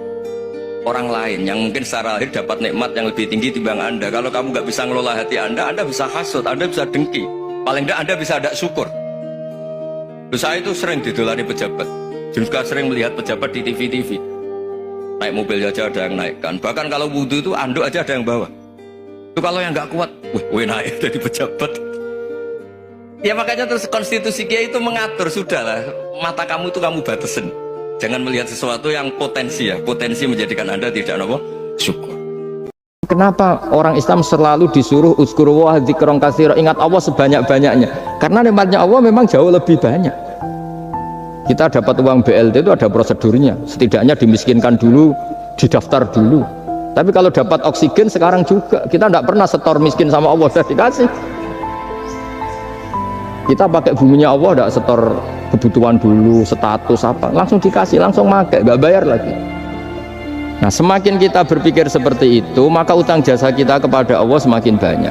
orang lain yang mungkin secara lahir dapat nikmat yang lebih tinggi timbang Anda. Kalau kamu nggak bisa ngelola hati Anda bisa hasut, Anda bisa dengki. Paling tidak Anda bisa ada syukur. Saya itu sering didolani pejabat, juga sering melihat pejabat di TV-TV. Naik mobil aja ada yang naikkan. Bahkan kalau wudhu itu anduk aja ada yang bawa. Itu kalau yang nggak kuat, wih naik jadi pejabat. Ya makanya terus konstitusi Kiai itu mengatur, sudahlah mata kamu itu kamu batasin. Jangan melihat sesuatu yang potensi menjadikan Anda tidak syukur. Kenapa orang Islam selalu disuruh uzkuru wa dzikron katsira, ingat Allah sebanyak-banyaknya? Karena nikmatnya Allah memang jauh lebih banyak. Kita dapat uang BLT itu ada prosedurnya, setidaknya dimiskinkan dulu, didaftar dulu. Tapi kalau dapat oksigen sekarang juga, kita tidak pernah setor miskin sama Allah, sudah dikasih. Kita pakai buminya Allah, tidak setor kebutuhan dulu, status apa, langsung dikasih, langsung pakai, nggak bayar lagi. Nah, semakin kita berpikir seperti itu, maka utang jasa kita kepada Allah semakin banyak.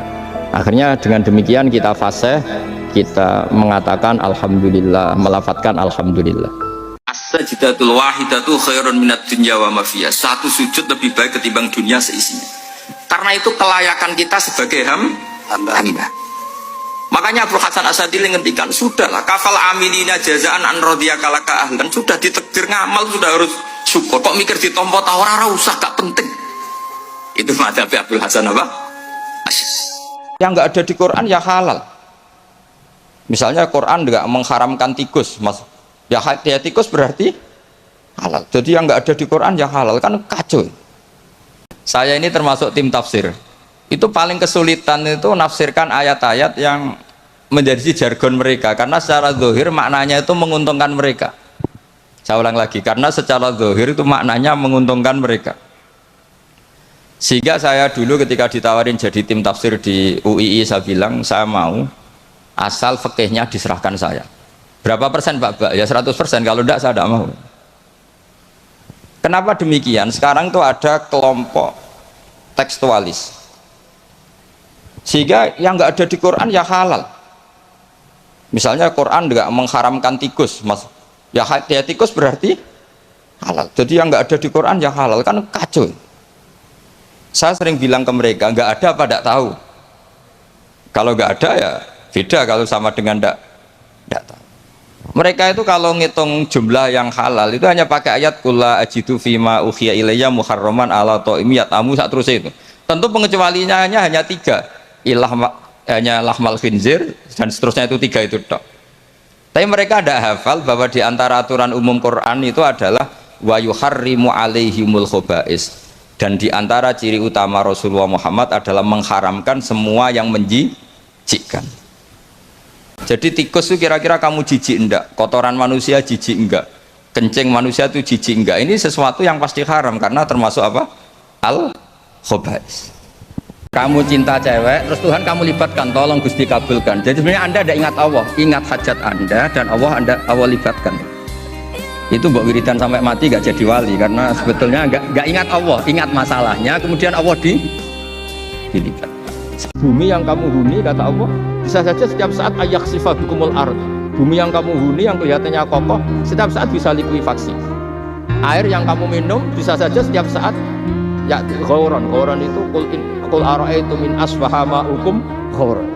Akhirnya dengan demikian kita fasih, kita mengatakan alhamdulillah, melafadzkan alhamdulillah. As-sajdatul wahidatu khairun minad dunya wa ma fiha. Satu sujud lebih baik ketimbang dunia seisinya. Karena itu kelayakan kita sebagai hamba. Makanya Abu Hasan Asyadzili ngendikan, sudahlah kafal amilina jazaan an radiyaka laka ahlan, sudah ditakdir ngamal sudah harus syukur. Kok mikir ditompo ta ora usah, gak penting. Itu madzhab Abdul Hasan apa? Yang enggak ada di Quran ya halal. Misalnya Quran enggak mengharamkan tikus, Mas. Ya tikus berarti halal. Jadi yang enggak ada di Quran ya halal, kan kacau. Saya ini termasuk tim tafsir. Itu paling kesulitan itu nafsirkan ayat-ayat yang menjadi jargon mereka, karena secara zahir maknanya itu menguntungkan mereka. Saya ulang lagi, karena secara zahir itu maknanya menguntungkan mereka. Sehingga saya dulu ketika ditawarin jadi tim tafsir di UII, saya bilang saya mau asal fikihnya diserahkan saya. Berapa persen Pak? Ya 100%, kalau tidak saya tidak mau. Kenapa demikian? Sekarang tuh ada kelompok tekstualis, sehingga yang nggak ada di Quran ya halal. Misalnya Quran nggak mengharamkan tikus, mas, ya tikus berarti halal. Jadi yang nggak ada di Quran ya halal, kan kacau. Saya sering bilang ke mereka, nggak ada apa tidak tahu. Kalau nggak ada ya beda kalau sama dengan tidak tahu. Mereka itu kalau ngitung jumlah yang halal itu hanya pakai ayat kulla ajidu fima ukhiya ilayya muharraman ala ta'imi yatamu sak terus itu. Tentu pengecualiannya hanya 3. Hanya lahmal khinzir dan seterusnya, itu 3 itu tok. Tapi mereka tidak hafal bahwa di antara aturan umum Quran itu adalah wa yuharrimu alaihimul khobais, dan di antara ciri utama Rasulullah Muhammad adalah mengharamkan semua yang menjijikkan. Jadi tikus itu kira-kira kamu jijik enggak? Kotoran manusia jijik enggak? Kencing manusia itu jijik enggak? Ini sesuatu yang pasti haram karena termasuk apa? Al-khobais. Kamu cinta cewek, terus Tuhan kamu libatkan, tolong Gusti kabulkan. Jadi sebenarnya Anda tidak ingat Allah, ingat hajat Anda, dan Allah libatkan. Itu mbok wiridan sampai mati gak jadi wali, karena sebetulnya gak ingat Allah, ingat masalahnya, kemudian Allah dilibatkan. Bumi yang kamu huni, kata Allah, bisa saja setiap saat ayak sifat bikumul ard. Bumi yang kamu huni yang kelihatannya kokoh, setiap saat bisa likuifaksi. Air yang kamu minum bisa saja setiap saat ya ghauran itu qul ara'aytum min asbaha ma'ukum ghauran.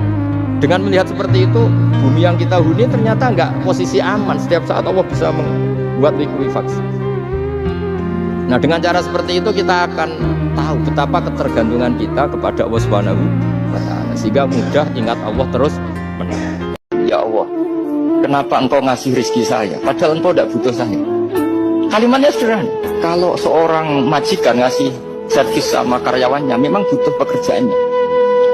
Dengan melihat seperti itu, bumi yang kita huni ternyata enggak posisi aman, setiap saat Allah bisa membuat likuifaksi. Nah, dengan cara seperti itu kita akan tahu betapa ketergantungan kita kepada Allah Subhanahu wa ta'ala, sehingga mudah ingat Allah terus menerus. Ya Allah, kenapa engkau ngasih rezeki saya padahal engkau tidak butuh saya? Kalimatnya sederhana. Kalau seorang majikan ngasih servis sama karyawannya, memang butuh pekerjaannya.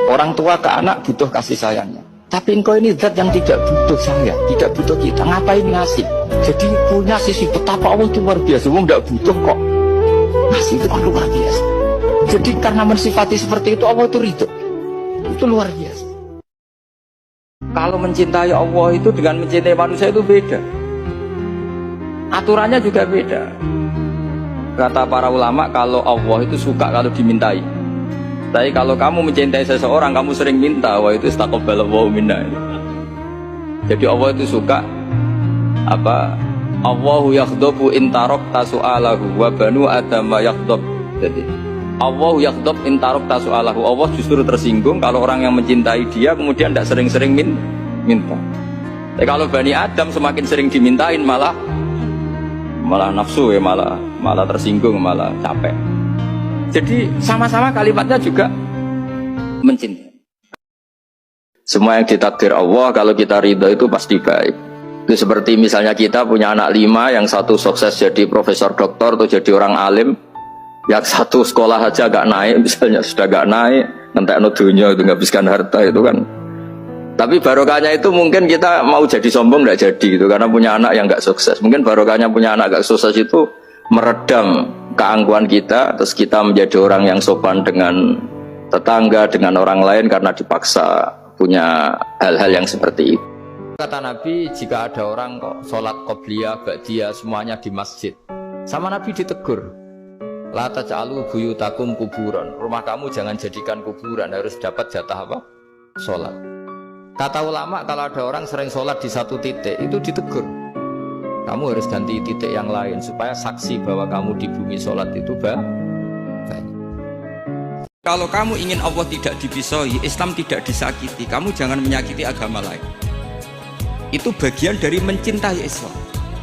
Orang tua ke anak butuh kasih sayangnya. Tapi engkau ini zat yang tidak butuh saya, tidak butuh kita, ngapain ngasih? Jadi punya sisi betapa Allah itu luar biasa. Wong tidak butuh kok ngasih, itu kan luar biasa. Jadi karena mensifati seperti itu, Allah itu ridho. Itu luar biasa. Kalau mencintai Allah itu dengan mencintai manusia itu beda. Aturannya juga beda. Kata para ulama, kalau Allah itu suka kalau dimintai. Tapi kalau kamu mencintai seseorang, kamu sering minta, wah itu istaqabbalallahu minna. Jadi Allah itu suka apa? Allahu yaghdabu in tarakta su'alahu wa banu adama yaghdab. Jadi Allahu yaghdabu in tarakta su'alahu. Allah justru tersinggung kalau orang yang mencintai dia kemudian tidak sering-sering minta. Tapi kalau Bani Adam semakin sering dimintain malah nafsu ya, malah tersinggung, malah capek. Jadi sama-sama kalimatnya juga mencintai. Semua yang ditakdir Allah kalau kita ridho itu pasti baik. Itu seperti misalnya kita punya anak 5, yang satu sukses jadi profesor doktor atau jadi orang alim, yang satu sekolah aja gak naik, misalnya sudah gak naik, ngentekno dunia itu nghabiskan harta itu kan. Tapi barokahnya itu mungkin kita mau jadi sombong gak jadi gitu, karena punya anak yang gak sukses. Mungkin barokahnya punya anak gak sukses itu meredam keangkuhan kita, terus kita menjadi orang yang sopan dengan tetangga, dengan orang lain karena dipaksa punya hal-hal yang seperti itu. Kata Nabi, jika ada orang kok sholat qobliyah, ba'diyah semuanya di masjid, sama Nabi ditegur, la taj'alu buyutakum kuburan, rumah kamu jangan jadikan kuburan, harus dapat jatah apa? Sholat. Kata ulama, kalau ada orang sering sholat di satu titik, itu ditegur, kamu harus ganti titik yang lain supaya saksi bahwa kamu di bumi sholat itu banyak. Kalau kamu ingin Allah tidak dipisoi, Islam tidak disakiti, kamu jangan menyakiti agama lain. Itu bagian dari mencintai Islam.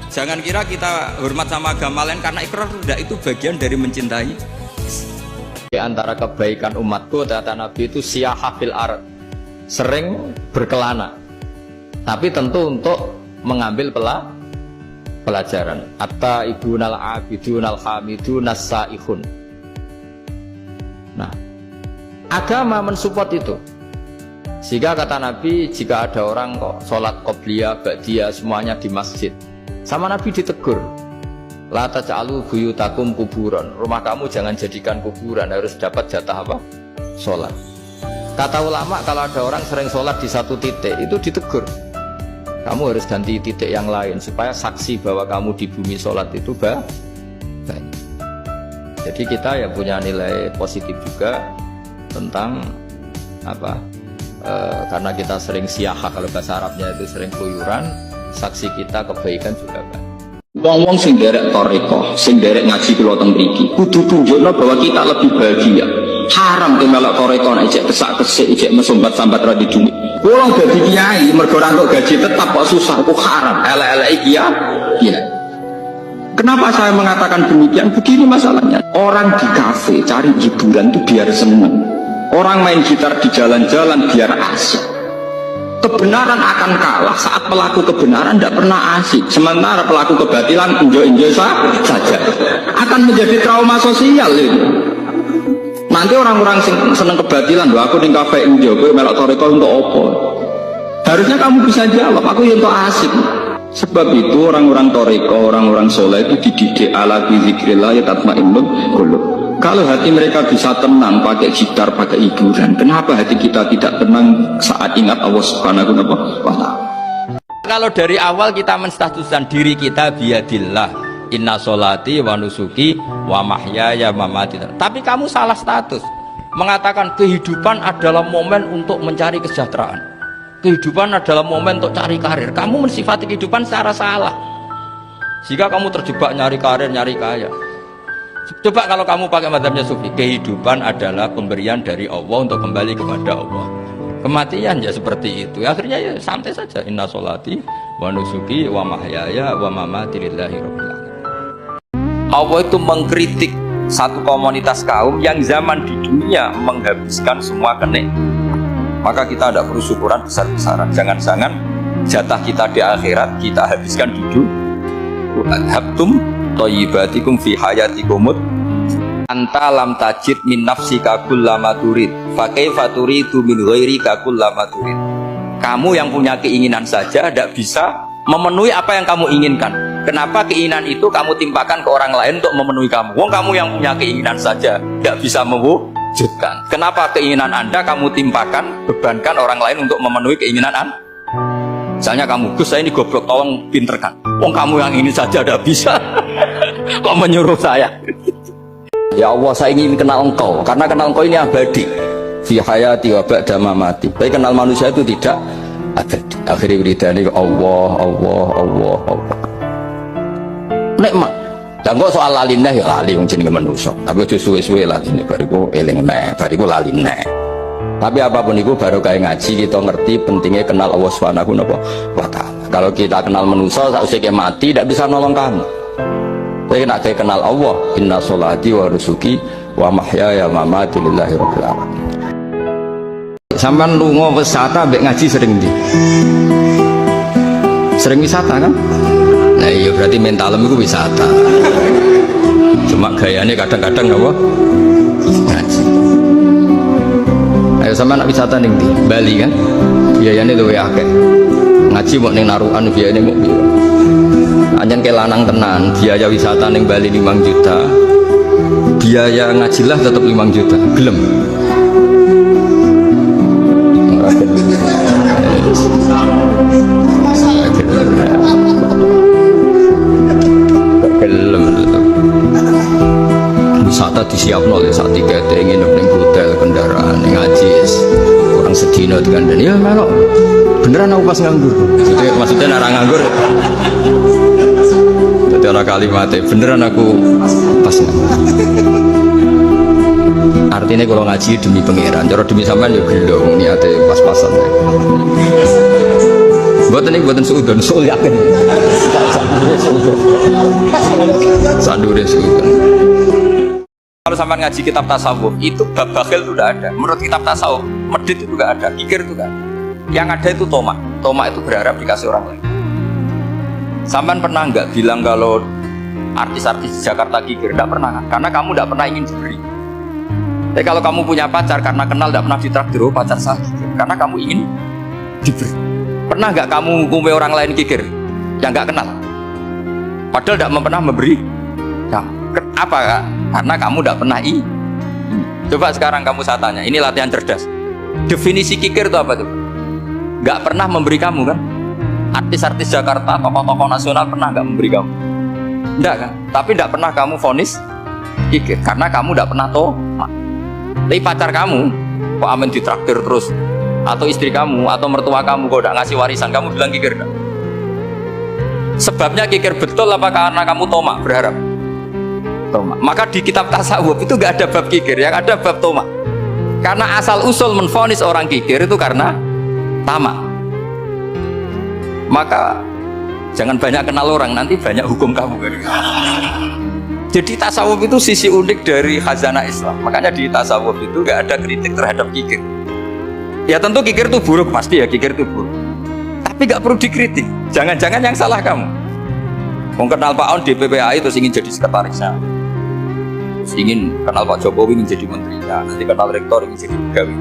Jangan kira kita hormat sama agama lain karena ikrar, tidak, itu bagian dari mencintai Islam. Di antara kebaikan umatku, kata Nabi itu siyahah fil ard, sering berkelana, tapi tentu untuk mengambil pelajaran. Atta ibunal abidunal hamidunas saihun. Nah, agama mensupport itu. Sehingga kata Nabi, jika ada orang kok sholat qobliyah, ba'diyah semuanya di masjid, sama Nabi ditegur, La taj'alu buyutakum kuburan. Rumah kamu jangan jadikan kuburan, harus dapat jatah apa? Sholat. Kata ulama kalau ada orang sering sholat di satu titik itu ditegur. Kamu harus ganti titik yang lain supaya saksi bahwa kamu di bumi sholat itu baik. Jadi kita ya punya nilai positif juga tentang apa? Karena kita sering siyahah, kalau bahasa Arabnya itu sering keluyuran, saksi kita kebaikan juga baik. Wong-wong sing derek toriko, sing derek ngaji kula teng mriki, kudu tunjukno bahwa kita lebih bahagia. Haram ke melok toriko nek ijek kesak-kesik, ijek mesumbat-sambat ra di duit. Kula dadi kiai mergo ra entuk gaji tetap kok susah, ku haram. Elek-elek kiai. Kenapa saya mengatakan demikian? Begini masalahnya. Orang di kafe cari hiburan itu biar seneng. Orang main gitar di jalan-jalan biar asik. Kebenaran akan kalah saat pelaku kebenaran tidak pernah asik. Sementara pelaku kebatilan enjoy-enjoy saja. Akan menjadi trauma sosial itu. Nanti orang-orang seneng kebatilan, loh aku di kafe enjoy, gue melok toriko untuk opo. Harusnya kamu bisa jawab, aku yang untuk asik. Sebab itu orang-orang toriko, orang-orang soleh itu dididik ala bizikrillah ya tatmainnul qulub. Kalau hati mereka bisa tenang pakai gitar, pakai hiburan, kenapa hati kita tidak tenang saat ingat Allah Subhanahu wa ta'ala? Kalau dari awal kita menstatuskan diri kita biadillah, inna sholati wa nusuki wa mahyaya wa mamati. Tapi kamu salah status, mengatakan kehidupan adalah momen untuk mencari kesejahteraan, kehidupan adalah momen untuk cari karir. Kamu mensifati kehidupan secara salah, jika kamu terjebak nyari karir, nyari kaya. Coba kalau kamu pakai mazhabnya sufi, kehidupan adalah pemberian dari Allah untuk kembali kepada Allah. Kematian ya seperti itu. Akhirnya ya santai saja. Inna sholati wa nusuki wa mahyaya wa mamati lillahi rabbil alamin. Allah itu mengkritik satu komunitas kaum yang zaman di dunia menghabiskan semua kenikmatan. Maka kita tidak perlu syukuran besar-besaran. Jangan-jangan jatah kita di akhirat kita habiskan di dunia. Habtum thayyibatikum fi hayatikumut anta lam tajid min nafsika kullama turid fa kaifa turidu min ghairika kullama turid. Kamu yang punya keinginan saja tidak bisa memenuhi apa yang kamu inginkan. Kenapa keinginan itu kamu timpakan ke orang lain untuk memenuhi kamu? Wong kamu yang punya keinginan saja tidak bisa mewujudkan. Kenapa keinginan Anda kamu timpakan, bebankan orang lain untuk memenuhi keinginan Anda? Misalnya kamu, Gus saya ini goblok, tolong pinterkan. Wong kamu yang ini saja tidak bisa, kok menyuruh saya? Ya Allah, saya ingin kenal engkau, karena kenal engkau ini abadi. Fi hayati wa ba'da mamati. Tapi kenal manusia itu tidak abadi. Akhirnya wiridane Allah, Allah, Allah, Allah. Nikmat. Dan kok soal lalineh ya lali wong jenenge manusia. Tapi aja suwe-suwe laline bariku eling neh, bariku lali neh. Tapi apapun itu baru kayak ngaji kita ngerti pentingnya kenal Allah Subhanahu wa ta'ala. Kalau kita kenal manusia sausai mati tidak bisa nolong kamu. Tapi nak kayak kenal Allah, inna sholati wa nusuki wa mahyaya wa mamati lillahi rabbil alamin. Sampeyan lunga wisata mbek ngaji sering ndi? Sering wisata kan? Nah iya berarti mentalem itu wisata. Cuma gayanya kadang-kadang apa? Ngaji. Ayo sama nak wisata ning ndi? Bali kan? Biayane luwih akeh. Ngaji mau ning narukan biayane mau piro? Anjen ke lanang tenan, biaya wisata ning Bali 5 juta. Biaya ngajilah tetap 5 juta. Gelem. Gelem. Wisata disiapno oleh saat tiket nginep ning hotel, kendaraan ngaji kurang sedina dikandani ya melok beneran aku pas nganggur maksudnya orang nganggur jadi orang kalimatnya beneran aku pas nganggur artinya kalau ngaji demi pangeran cara demi sampean ya gelong niatnya pas-pasan buatan ini buatan seudon soal yakin sandure seudon. Kalau sampai ngaji kitab tasawuf itu bab bakhil itu tidak ada. Menurut kitab tasawuf medit itu tidak ada, kikir itu tidak ada. Yang ada itu tomak. Tomak itu berharap dikasih orang lain. Sampean pernah nggak bilang kalau artis-artis di Jakarta kikir? Tidak pernah kan? Karena kamu tidak pernah ingin diberi. Tapi kalau kamu punya pacar karena kenal tidak pernah ditraktir, oh pacar saya kikir. Karena kamu ingin diberi. Pernah nggak kamu ngumpai orang lain kikir yang nggak kenal? Padahal tidak pernah memberi Apa Kak? Karena kamu tidak pernah Coba sekarang kamu saya tanya, ini latihan cerdas. Definisi kikir itu apa tuh? Gak pernah memberi kamu kan? Artis-artis Jakarta, tokoh-tokoh nasional pernah gak memberi kamu? Enggak kan? Tapi tidak pernah kamu vonis kikir karena kamu tidak pernah Tapi pacar kamu kok amin ditraktir terus, atau istri kamu atau mertua kamu kok udah ngasih warisan, kamu bilang kikir gak? Sebabnya kikir betul apa karena kamu tomak berharap? Tomak. Maka di kitab tasawuf itu gak ada bab kikir, yang ada bab tomak. Karena asal usul menvonis orang kikir itu karena tamak. Maka jangan banyak kenal orang, nanti banyak hukum kamu. Jadi tasawuf itu sisi unik dari khazanah Islam. Makanya di tasawuf itu gak ada kritik terhadap kikir. Ya tentu kikir itu buruk, pasti ya kikir itu buruk. Tapi gak perlu dikritik. Jangan-jangan yang salah kamu. Mau kenal Pak On di PPAI terus ingin jadi sekretarisnya, ingin kenal Pak Jokowi ingin jadi menterinya, nanti kenal rektor ingin jadi pegawai.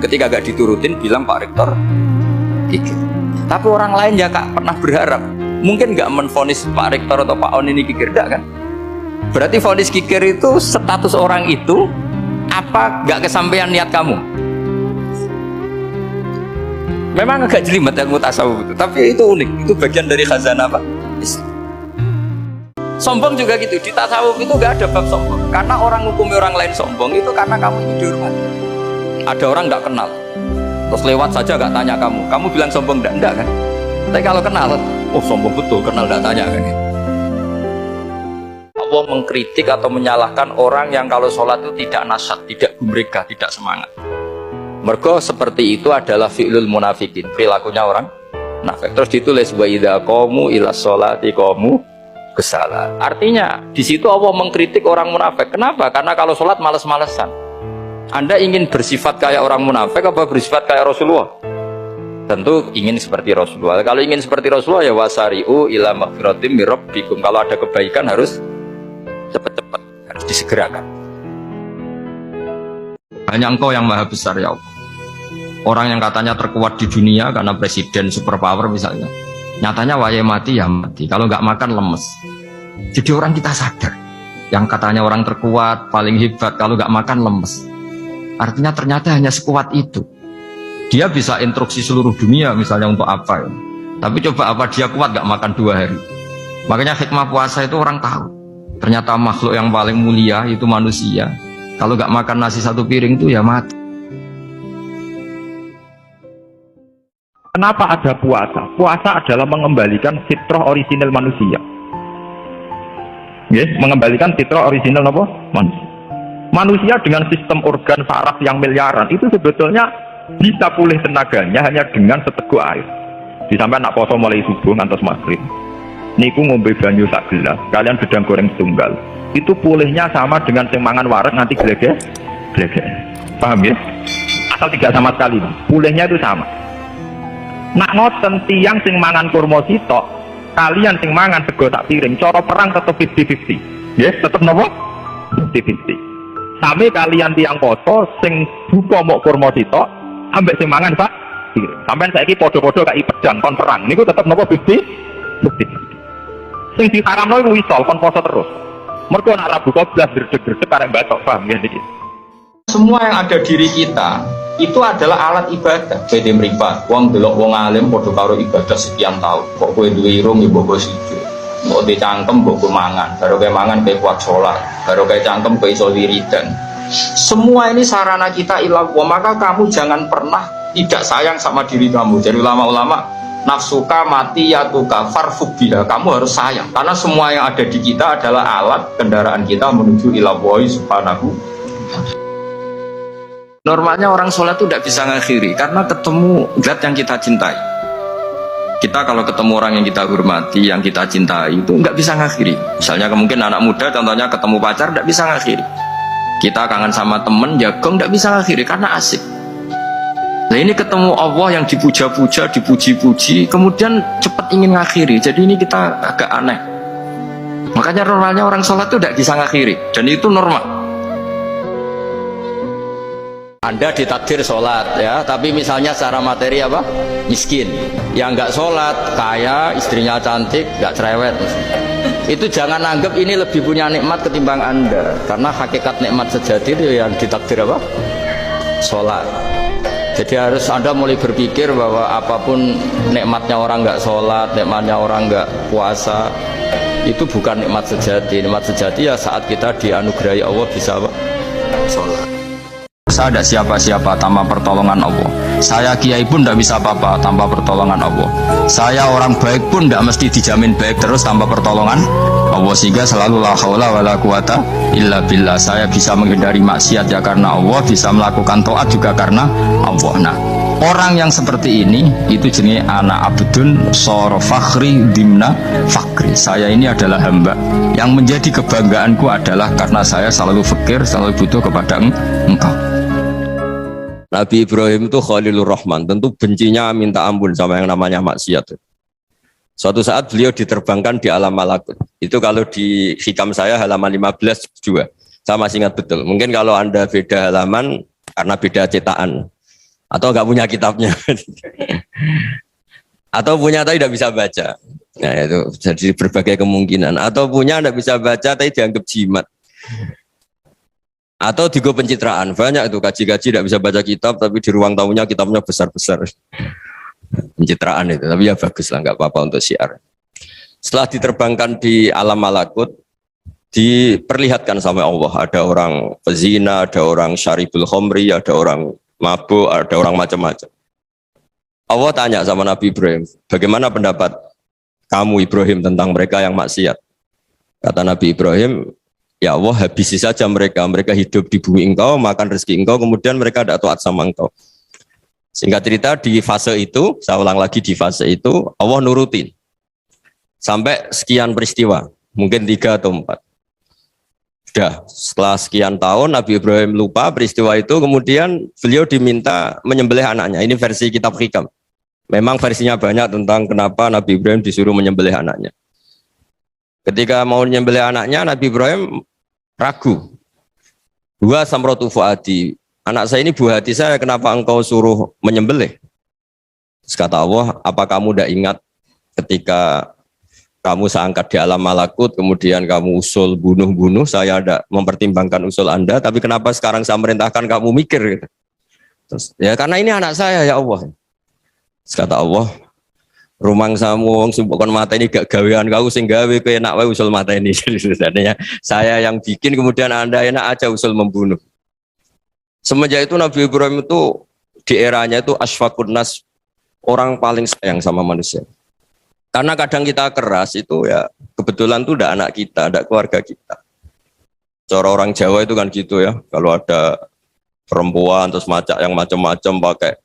Ketika gak diturutin bilang Pak Rektor kikir. Tapi orang lain ya Kak pernah berharap, mungkin gak menvonis Pak Rektor atau Pak On ini kikir, enggak kan? Berarti vonis kikir itu status orang itu apa gak kesampaian niat kamu? Memang agak jelimet ilmu tasawuf itu, tapi itu unik, itu bagian dari khazanah apa? Sombong juga gitu, di tasawuf itu gak ada bab sombong. Karena orang hukumi orang lain sombong itu karena kamu itu dihormati. Ada orang gak kenal, terus lewat saja gak tanya kamu bilang sombong enggak kan? Tapi kalau kenal, oh sombong betul, kenal gak tanya kan? Allah mengkritik atau menyalahkan orang yang kalau sholat itu tidak nasyat, tidak gumregah, tidak semangat. Mergo seperti itu adalah fi'lul munafikin, perilakunya orang munafik. Terus ditulis wa idza qamu ila sholati qamu kesalahan. Artinya di situ Allah mengkritik orang munafik. Kenapa? Karena kalau sholat males-malesan. Anda ingin bersifat kayak orang munafik apa bersifat kayak Rasulullah? Tentu ingin seperti Rasulullah. Kalau ingin seperti Rasulullah ya wasari'u ila maghfiratim mir rabbikum. Kalau ada kebaikan harus cepat-cepat, harus disegerakan. Hanya Engkau yang maha besar ya Allah. Orang yang katanya terkuat di dunia karena presiden superpower misalnya, nyatanya waya mati ya mati, kalau nggak makan lemes. Jadi orang kita sadar, yang katanya orang terkuat, paling hebat, kalau nggak makan lemes. Artinya ternyata hanya sekuat itu. Dia bisa instruksi seluruh dunia misalnya untuk apa ya. Tapi coba apa dia kuat nggak makan 2 hari. Makanya hikmah puasa itu orang tahu. Ternyata makhluk yang paling mulia itu manusia. Kalau nggak makan nasi 1 piring itu ya mati. Kenapa ada puasa? Puasa adalah mengembalikan fitrah orisinal manusia. Yes, mengembalikan fitrah orisinal apa? Manusia. Manusia dengan sistem organ saraf yang miliaran itu sebetulnya bisa pulih tenaganya hanya dengan seteguk air. Disampai nak poso mulai subuh ngantos maghrib. Niku ngombe banyu sak gelas, kalian gedang goreng setunggal. Itu pulihnya sama dengan sing mangan wareg nanti glegek. Paham ya? Asal tidak sama sekali. Pulihnya itu sama. Nak ngoten tiyang sing mangan kurma sitok, kalian sing mangan sego sak piring, cara perang tetep 50-50. Yes, tetep napa? 50-50. Sami kalian tiang poso sing buka mok kurma sitok, ambek sing mangan sak piring. Sampeyan saiki padha-padha kaki pedang kon perang. Niku tetep napa 50-50. Sing diharamno iku wisol kon poso terus. Mergo nak Rabu koblas dredeg-dredeg arek batok, paham ya niki. Semua yang ada diri kita itu adalah alat ibadah. Bede mripat, wong delok wong alim padha karo ibadah sekian tahun. Kok kowe duwe irung ya mbok siji. Mbok dicangkem mbok mangan, baru kowe mangan kowe kuat salat, baru kowe cangkem kowe iso wiridan. Semua ini sarana kita ilah, maka kamu jangan pernah tidak sayang sama diri kamu. Jadi ulama-ulama nafsuka mati yatuka farfuk biha, kamu harus sayang karena semua yang ada di kita adalah alat kendaraan kita menuju ila Allah subhanahu. Normalnya orang sholat itu tidak bisa ngakhiri karena ketemu zat yang kita cintai. Kita kalau ketemu orang yang kita hormati, yang kita cintai itu nggak bisa ngakhiri. Misalnya mungkin anak muda contohnya ketemu pacar nggak bisa ngakhiri. Kita kangen sama temen jagung nggak bisa ngakhiri karena asik. Nah ini ketemu Allah yang dipuja-puja, dipuji-puji, kemudian cepat ingin ngakhiri. Jadi ini kita agak aneh. Makanya normalnya orang sholat itu tidak bisa ngakhiri, dan itu normal. Anda ditakdir sholat ya, tapi misalnya secara materi apa? Miskin. Yang nggak sholat, kaya, istrinya cantik, nggak cerewet. Itu jangan anggap ini lebih punya nikmat ketimbang Anda, karena hakikat nikmat sejati itu yang ditakdir apa? Sholat. Jadi harus Anda mulai berpikir bahwa apapun nikmatnya orang nggak sholat, nikmatnya orang nggak puasa, itu bukan nikmat sejati. Nikmat sejati ya saat kita dianugerahi Allah bisa apa? Sholat. Saya ada siapa-siapa tanpa pertolongan Allah. Saya kiai pun tidak bisa apa-apa tanpa pertolongan Allah. Saya orang baik pun tidak mesti dijamin baik terus tanpa pertolongan Allah. Sehingga selalu la haula wala quwata illa billah. Saya bisa menghindari maksiat ya karena Allah, bisa melakukan taat juga karena Allah. Nah, orang yang seperti ini itu jenis anak abdun soro fakhri dimna fakri. Saya ini adalah hamba yang menjadi kebanggaanku adalah karena saya selalu fakir, selalu butuh kepada engkau. Nabi Ibrahim itu Khalilur Rahman, tentu bencinya minta ampun sama yang namanya maksiat. Suatu saat beliau diterbangkan di alam malakut. Itu kalau di hikam saya halaman 15 juga. Saya masih ingat betul. Mungkin kalau Anda beda halaman karena beda cetakan. Atau nggak punya kitabnya. Atau punya tapi tidak bisa baca. Nah itu jadi berbagai kemungkinan. Atau punya tidak bisa baca tapi dianggap jimat. Atau digo pencitraan, banyak itu kaji-kaji tidak bisa baca kitab tapi di ruang tamunya kitabnya besar-besar. Pencitraan itu, tapi ya bagus lah, nggak apa-apa untuk syiar. Setelah diterbangkan di alam malakut, diperlihatkan sama Allah, ada orang pezina, ada orang syaribul khomri, ada orang mabuk, ada orang macam-macam. Allah tanya sama Nabi Ibrahim, bagaimana pendapat kamu Ibrahim tentang mereka yang maksiat? Kata Nabi Ibrahim, ya Allah, habisi saja mereka. Mereka hidup di bumi engkau, makan rezeki engkau, kemudian mereka tidak taat sama engkau. Singkat cerita, di fase itu, saya ulang lagi, di fase itu, Allah nurutin. Sampai sekian peristiwa, mungkin 3 atau 4. Sudah, setelah sekian tahun, Nabi Ibrahim lupa peristiwa itu, kemudian beliau diminta menyembelih anaknya. Ini versi kitab hikam. Memang versinya banyak tentang kenapa Nabi Ibrahim disuruh menyembelih anaknya. Ketika mau menyembelih anaknya, Nabi Ibrahim ragu. Wa samratu fuadi, anak saya ini buah hati saya, kenapa engkau suruh menyembelih? Terus kata Allah, apa kamu tidak ingat ketika kamu saya angkat di alam malakut, kemudian kamu usul bunuh-bunuh, saya ada mempertimbangkan usul Anda, tapi kenapa sekarang saya merintahkan kamu mikir? Gitu. Terus, ya karena ini anak saya ya Allah. Terus kata Allah, rumang samu wong sing kon mata ini gak gawean kau sing gawe kowe enak wae usul mata ini. Sebenarnya saya yang bikin, kemudian Anda enak aja usul membunuh. Semenjak itu Nabi Ibrahim itu di eranya itu asfaqun nas, orang paling sayang sama manusia. Karena kadang kita keras itu ya kebetulan tuh udah anak kita, ada keluarga kita. Cara orang Jawa itu kan gitu ya, kalau ada perempuan terus macak yang macam-macam pakai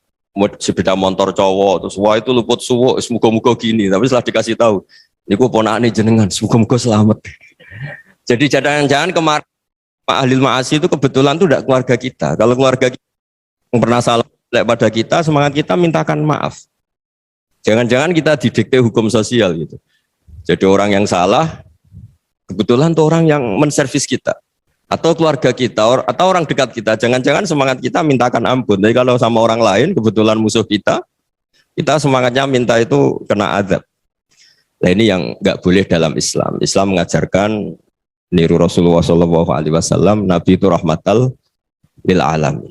sepeda motor cowok, terus wah itu luput suwuk, semoga-moga gini, tapi setelah dikasih tahu, niku ponakane jenengan, semoga-moga selamat. Jadi jangan-jangan kemarin Pak Ahlil Ma'asi itu kebetulan tuh tidak keluarga kita. Kalau keluarga kita yang pernah salah pada kita, semangat kita mintakan maaf. Jangan-jangan kita didikte hukum sosial gitu. Jadi orang yang salah, kebetulan tuh orang yang menservis kita. Atau keluarga kita, atau orang dekat kita, jangan-jangan semangat kita mintakan ampun. Tapi kalau sama orang lain, kebetulan musuh kita semangatnya minta itu kena azab. Nah ini yang nggak boleh dalam Islam. Islam mengajarkan niru Rasulullah SAW, Nabi itu rahmatal lil alamin.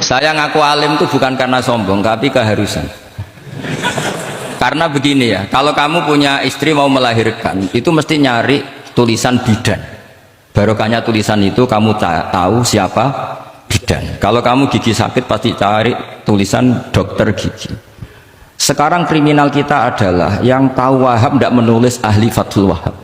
Saya ngaku alim itu bukan karena sombong, tapi keharusan. Karena begini ya, kalau kamu punya istri mau melahirkan, itu mesti nyari tulisan bidan. Barokahnya tulisan itu kamu tahu siapa bidan. Kalau kamu gigi sakit pasti cari tulisan dokter gigi. Sekarang kriminal kita adalah yang tahu Wahab tidak menulis ahli Fathul Wahab,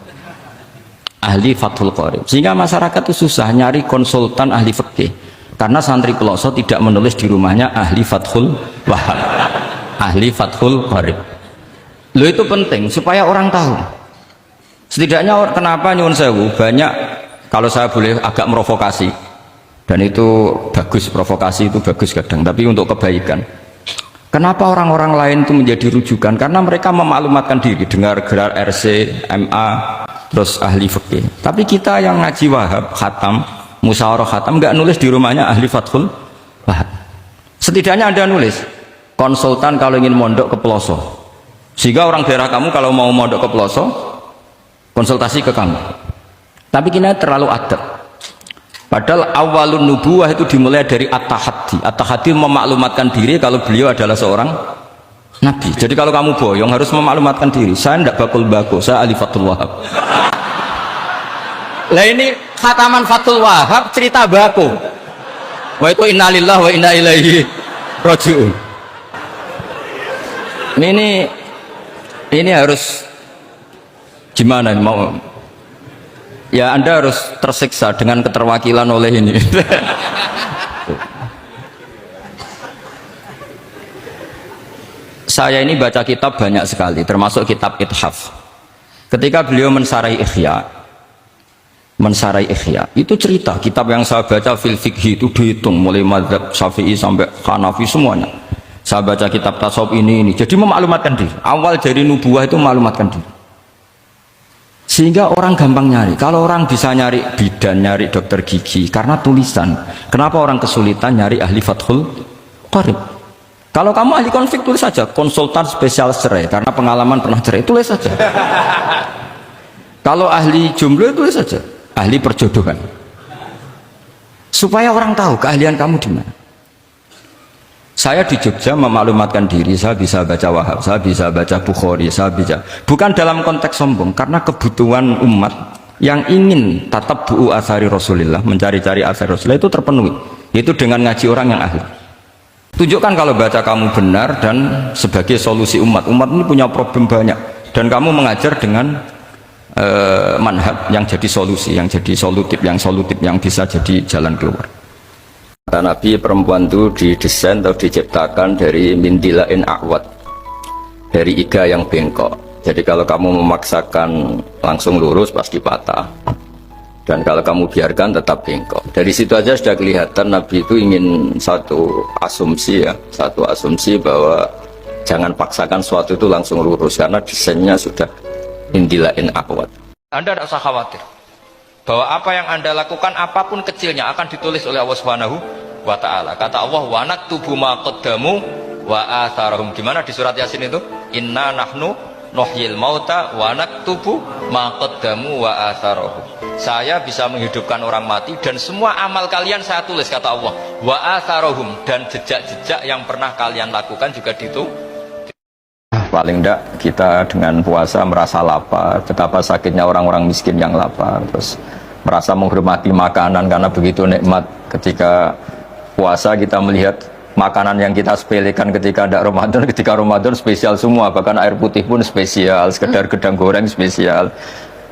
ahli Fathul Qorib. Sehingga masyarakat itu susah nyari konsultan ahli fikih. Karena santri peloso tidak menulis di rumahnya ahli Fathul Wahab, ahli Fathul Qorib. Loh itu penting supaya orang tahu. Setidaknya kenapa nyuwun sewu banyak. Kalau saya boleh agak merovokasi, dan itu bagus, provokasi itu bagus kadang, tapi untuk kebaikan. Kenapa orang-orang lain itu menjadi rujukan? Karena mereka memaklumatkan diri, dengar gelar RC, MA, terus ahli fikih. Tapi kita yang ngaji Wahab, khatam, musyawarah khatam, nggak nulis di rumahnya ahli Fathul Wahab. Setidaknya Anda nulis, konsultan kalau ingin mondok ke pelosok. Sehingga orang daerah kamu kalau mau mondok ke pelosok, konsultasi ke kamu. Tapi kita terlalu adab. Padahal awalun nubuwah itu dimulai dari at-tahaddi. At-tahaddi memaklumatkan diri kalau beliau adalah seorang nabi. Jadi kalau kamu boyong harus memaklumatkan diri. Saya tidak bakul bako, saya Ali Fathul Wahab. Lah ini khataman Fathul Wahab cerita bako. Wa itu innalillah wa inna ilaihi raji'un. Ini harus gimana mau? Ya Anda harus tersiksa dengan keterwakilan oleh ini. Saya ini baca kitab banyak sekali, termasuk kitab Ithaf. Ketika beliau mensarai Ihya, itu cerita kitab yang saya baca fil fikhi itu dihitung mulai mazhab Syafi'i sampai Hanafi semuanya. Saya baca kitab tasawuf ini. Jadi memaklumatkan diri. Awal dari nubuah itu memaklumatkan diri. Sehingga orang gampang nyari. Kalau orang bisa nyari bidan, nyari dokter gigi karena tulisan. Kenapa orang kesulitan nyari ahli Fathul Qarib? Kalau kamu ahli konflik tulis saja, konsultan spesial cerai karena pengalaman pernah cerai, tulis saja. Kalau ahli jomblo tulis saja, ahli perjodohan. Supaya orang tahu keahlian kamu di mana. Saya di Jogja memaklumatkan diri, saya bisa baca Wahab, saya bisa baca Bukhari, saya bisa. Bukan dalam konteks sombong, karena kebutuhan umat yang ingin tatap bu'u asari Rasulullah, mencari-cari asari Rasulullah itu terpenuhi. Itu dengan ngaji orang yang ahli. Tunjukkan kalau baca kamu benar dan sebagai solusi umat. Umat ini punya problem banyak. Dan kamu mengajar dengan manhaj yang jadi solusi, yang jadi solutif, yang bisa jadi jalan keluar. Kata Nabi, perempuan itu didesain atau diciptakan dari mindilain awad, dari iga yang bengkok. Jadi kalau kamu memaksakan langsung lurus pasti patah, dan kalau kamu biarkan tetap bengkok. Dari situ aja sudah kelihatan Nabi itu ingin satu asumsi bahwa jangan paksakan suatu itu langsung lurus, karena desainnya sudah mindilain awad. Anda tidak usah khawatir bahwa apa yang Anda lakukan apapun kecilnya akan ditulis oleh Allah Subhanahu wa ta'ala. Kata Allah, wa naktubu ma qaddamu wa atharahum. Gimana di surat Yasin itu? Inna nahnu nuhyil mauta wa naktubu ma qaddamu wa atharahum. Saya bisa menghidupkan orang mati dan semua amal kalian saya tulis, kata Allah. Wa atharahum, dan jejak-jejak yang pernah kalian lakukan juga ditulis. Paling enggak kita dengan puasa merasa lapar, betapa sakitnya orang-orang miskin yang lapar, terus merasa menghormati makanan karena begitu nikmat. Ketika puasa kita melihat makanan yang kita sepelekan ketika ada Ramadan, ketika Ramadan spesial semua, bahkan air putih pun spesial, sekedar gedang goreng spesial.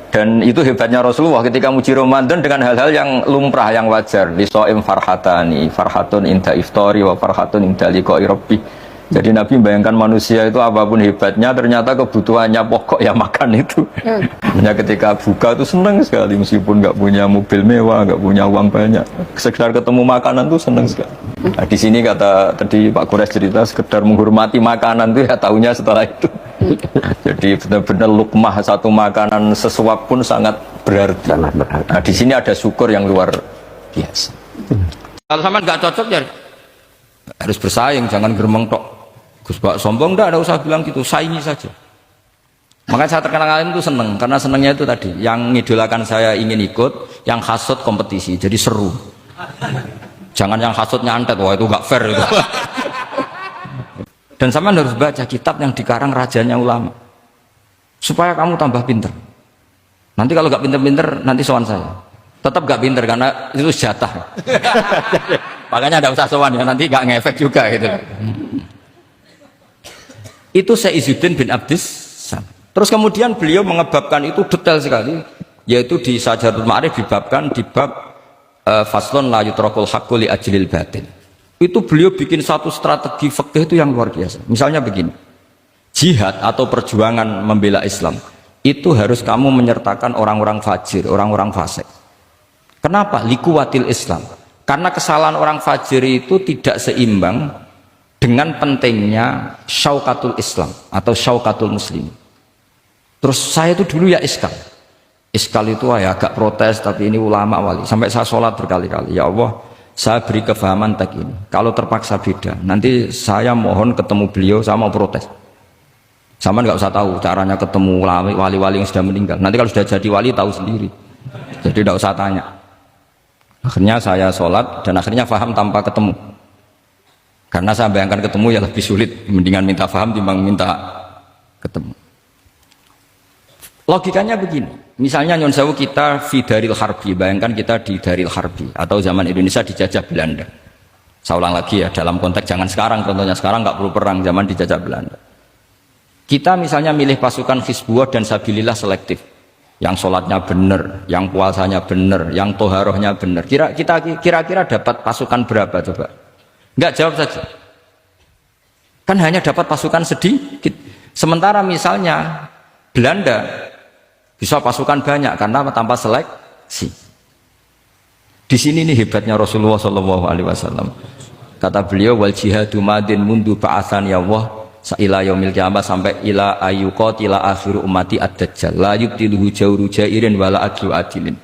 Dan itu hebatnya Rasulullah ketika muji Ramadan dengan hal-hal yang lumrah, yang wajar. Lisoim farhatani, farhatun inda iftari wa farhatun inda liqa'i rabbih. Jadi Nabi membayangkan manusia itu apapun hebatnya, ternyata kebutuhannya pokok ya makan itu. Hanya ketika buka itu senang sekali, meskipun nggak punya mobil mewah, nggak punya uang banyak, sekedar ketemu makanan itu senang sekali. Nah, di sini kata tadi Pak Quraisy cerita, sekedar menghormati makanan itu ya tahunya setelah itu. Jadi benar-benar lukmah satu makanan sesuap pun sangat berarti. Nah, di sini ada syukur yang luar biasa. Kalau sama nggak cocok ya harus bersaing, jangan geremeng tok. Gus Pak sombong, enggak usah bilang gitu, saingi saja. Makanya saya terkenal alim itu seneng, karena senengnya itu tadi, yang ngidolakan saya ingin ikut, yang hasut kompetisi, jadi seru. Jangan yang hasut nyantet, wah itu gak fair itu. Dan sama harus baca kitab yang dikarang rajanya ulama, supaya kamu tambah pinter. Nanti kalau gak pinter-pinter, nanti sowan saya. Tetap gak pinter, karena itu jatah. Makanya tidak usah sowan ya, nanti gak ngefek juga gitu. Itu Izzuddin bin Abdis Salam. Terus kemudian beliau mengebabkan itu detail sekali, yaitu di Sajaratul Ma'arif dibabkan di bab faslun la yutrakul haqqu li ajlil batil. Itu beliau bikin satu strategi fikih itu yang luar biasa. Misalnya begini, jihad atau perjuangan membela Islam itu harus kamu menyertakan orang-orang fajir, orang-orang fasik. Kenapa? Likuwatil Islam. Karena kesalahan orang fajir itu tidak seimbang dengan pentingnya syaukatul Islam atau syaukatul Muslim. Terus saya itu dulu ya iskal itu ya agak protes, tapi ini ulama wali. Sampai saya sholat berkali-kali, ya Allah saya beri kefahaman tak ini. Kalau terpaksa beda, nanti saya mohon ketemu beliau, saya mau protes. Sama nggak usah tahu caranya ketemu wali-wali yang sudah meninggal. Nanti kalau sudah jadi wali tahu sendiri. Jadi tidak usah tanya. Akhirnya saya sholat dan akhirnya faham tanpa ketemu. Karena saya bayangkan ketemu ya lebih sulit. Mendingan minta faham timbang minta ketemu. Logikanya begini. Misalnya nyon sewu kita di Daril Harbi. Bayangkan kita di Daril Harbi atau zaman Indonesia dijajah Belanda. Saya ulang lagi ya, dalam konteks jangan sekarang. Contohnya sekarang nggak perlu perang, zaman dijajah Belanda. Kita misalnya milih pasukan Hizbullah dan Sabilillah selektif, yang sholatnya benar, yang puasanya benar, yang toharohnya benar. Kira-kira dapat pasukan berapa coba? Enggak, jawab saja. Kan hanya dapat pasukan sedikit. Sementara misalnya Belanda bisa pasukan banyak karena tanpa seleksi. Di sini nih hebatnya Rasulullah SAW. Kata beliau, wal jihadu madin mundu ba'athan ya Allah. Ila yaumil kiamah sampai ila ayyuqatila akhiru ummati ad-dajjal la yubtiluhu jawru jairin wala adlu adilin.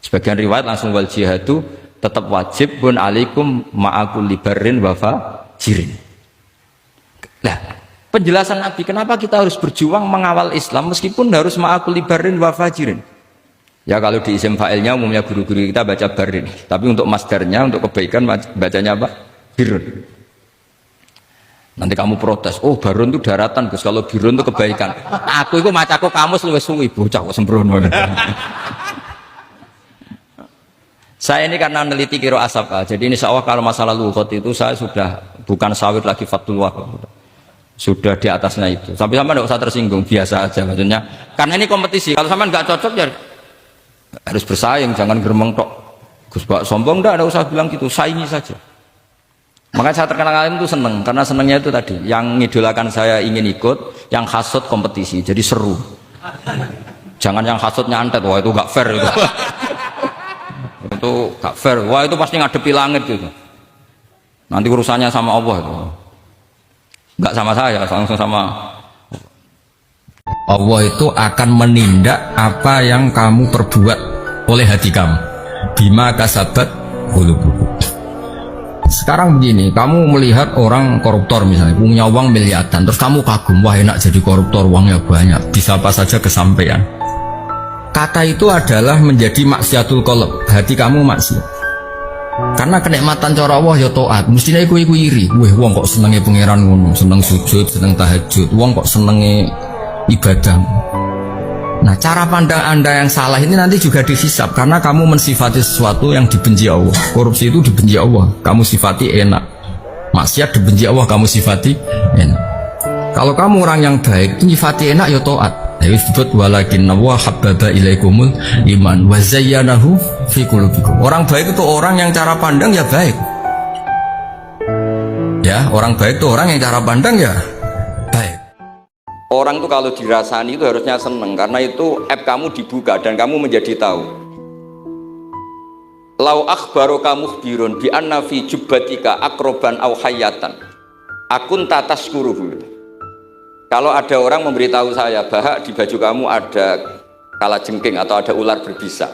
Sebagian riwayat langsung wal jihadu tetap wajib pun alaikum ma'akul libarin wafa jirin. Nah, penjelasan Nabi kenapa kita harus berjuang mengawal Islam meskipun harus ma'akul libarin wafa jirin. Ya kalau di isim fa'ilnya umumnya guru-guru kita baca barin, tapi untuk masdarnya untuk kebaikan bacanya apa? Birun. Nanti kamu protes, oh barun itu daratan Gus, kalau birun itu kebaikan. Aku itu macaku kamus luwes suwi bocah kok sembrono. Saya ini karena meneliti kiro asap, jadi insya Allah kalau masalah lughot itu saya sudah bukan sawit lagi fatullah, sudah di atasnya itu. Sampai sama tidak usah tersinggung, biasa aja maksudnya. Karena ini kompetisi, kalau sama nggak cocok ya harus bersaing, jangan geremeng tok. Gus Pak sombong tidak usah bilang gitu, saingi saja. Makanya saya terkenal alim itu seneng, karena senengnya itu tadi, yang ngidolakan saya ingin ikut, yang hasut kompetisi, jadi seru. Jangan yang hasut nyantet, wah itu gak fair itu. Itu gak fair, wah itu pasti ngadepi langit gitu. Nanti urusannya sama Allah itu. Gak sama saya, langsung sama Allah. Itu akan menindak apa yang kamu perbuat oleh hati kamu. Bima kasabat qulubukum. Sekarang begini, kamu melihat orang koruptor misalnya punya uang miliaran, terus kamu kagum, wah enak jadi koruptor, uangnya banyak, bisa apa saja kesampaian. Kata itu adalah menjadi maksiatul qalb, hati kamu maksiat. Karena kenikmatan cara Allah ya taat, mestinya iku iri. Wah, wong kok senenge pangeran ngono, seneng sujud, seneng tahajud, wong kok senenge ibadah. Nah, cara pandang Anda yang salah ini nanti juga dihisab karena kamu mensifati sesuatu yang dibenci Allah. Korupsi itu dibenci Allah, kamu sifati enak. Maksiat dibenci Allah, kamu sifati enak. Kalau kamu orang yang baik, nyifati enak ya taat. Jadi disebut walakinna wa habbaba ilaikumul iman wa zayyanahu fi qulubikum. Orang baik itu orang yang cara pandang ya baik. Ya, orang baik itu orang yang cara pandang ya baik. Orang tuh kalau dirasani itu harusnya seneng karena itu app kamu dibuka dan kamu menjadi tahu. Lau akhbaru kamu birun bi anna fi jubbatika akroban au hayatan akun tataskuruhu. Kalau ada orang memberitahu saya bahwa di baju kamu ada kalajengking atau ada ular berbisa,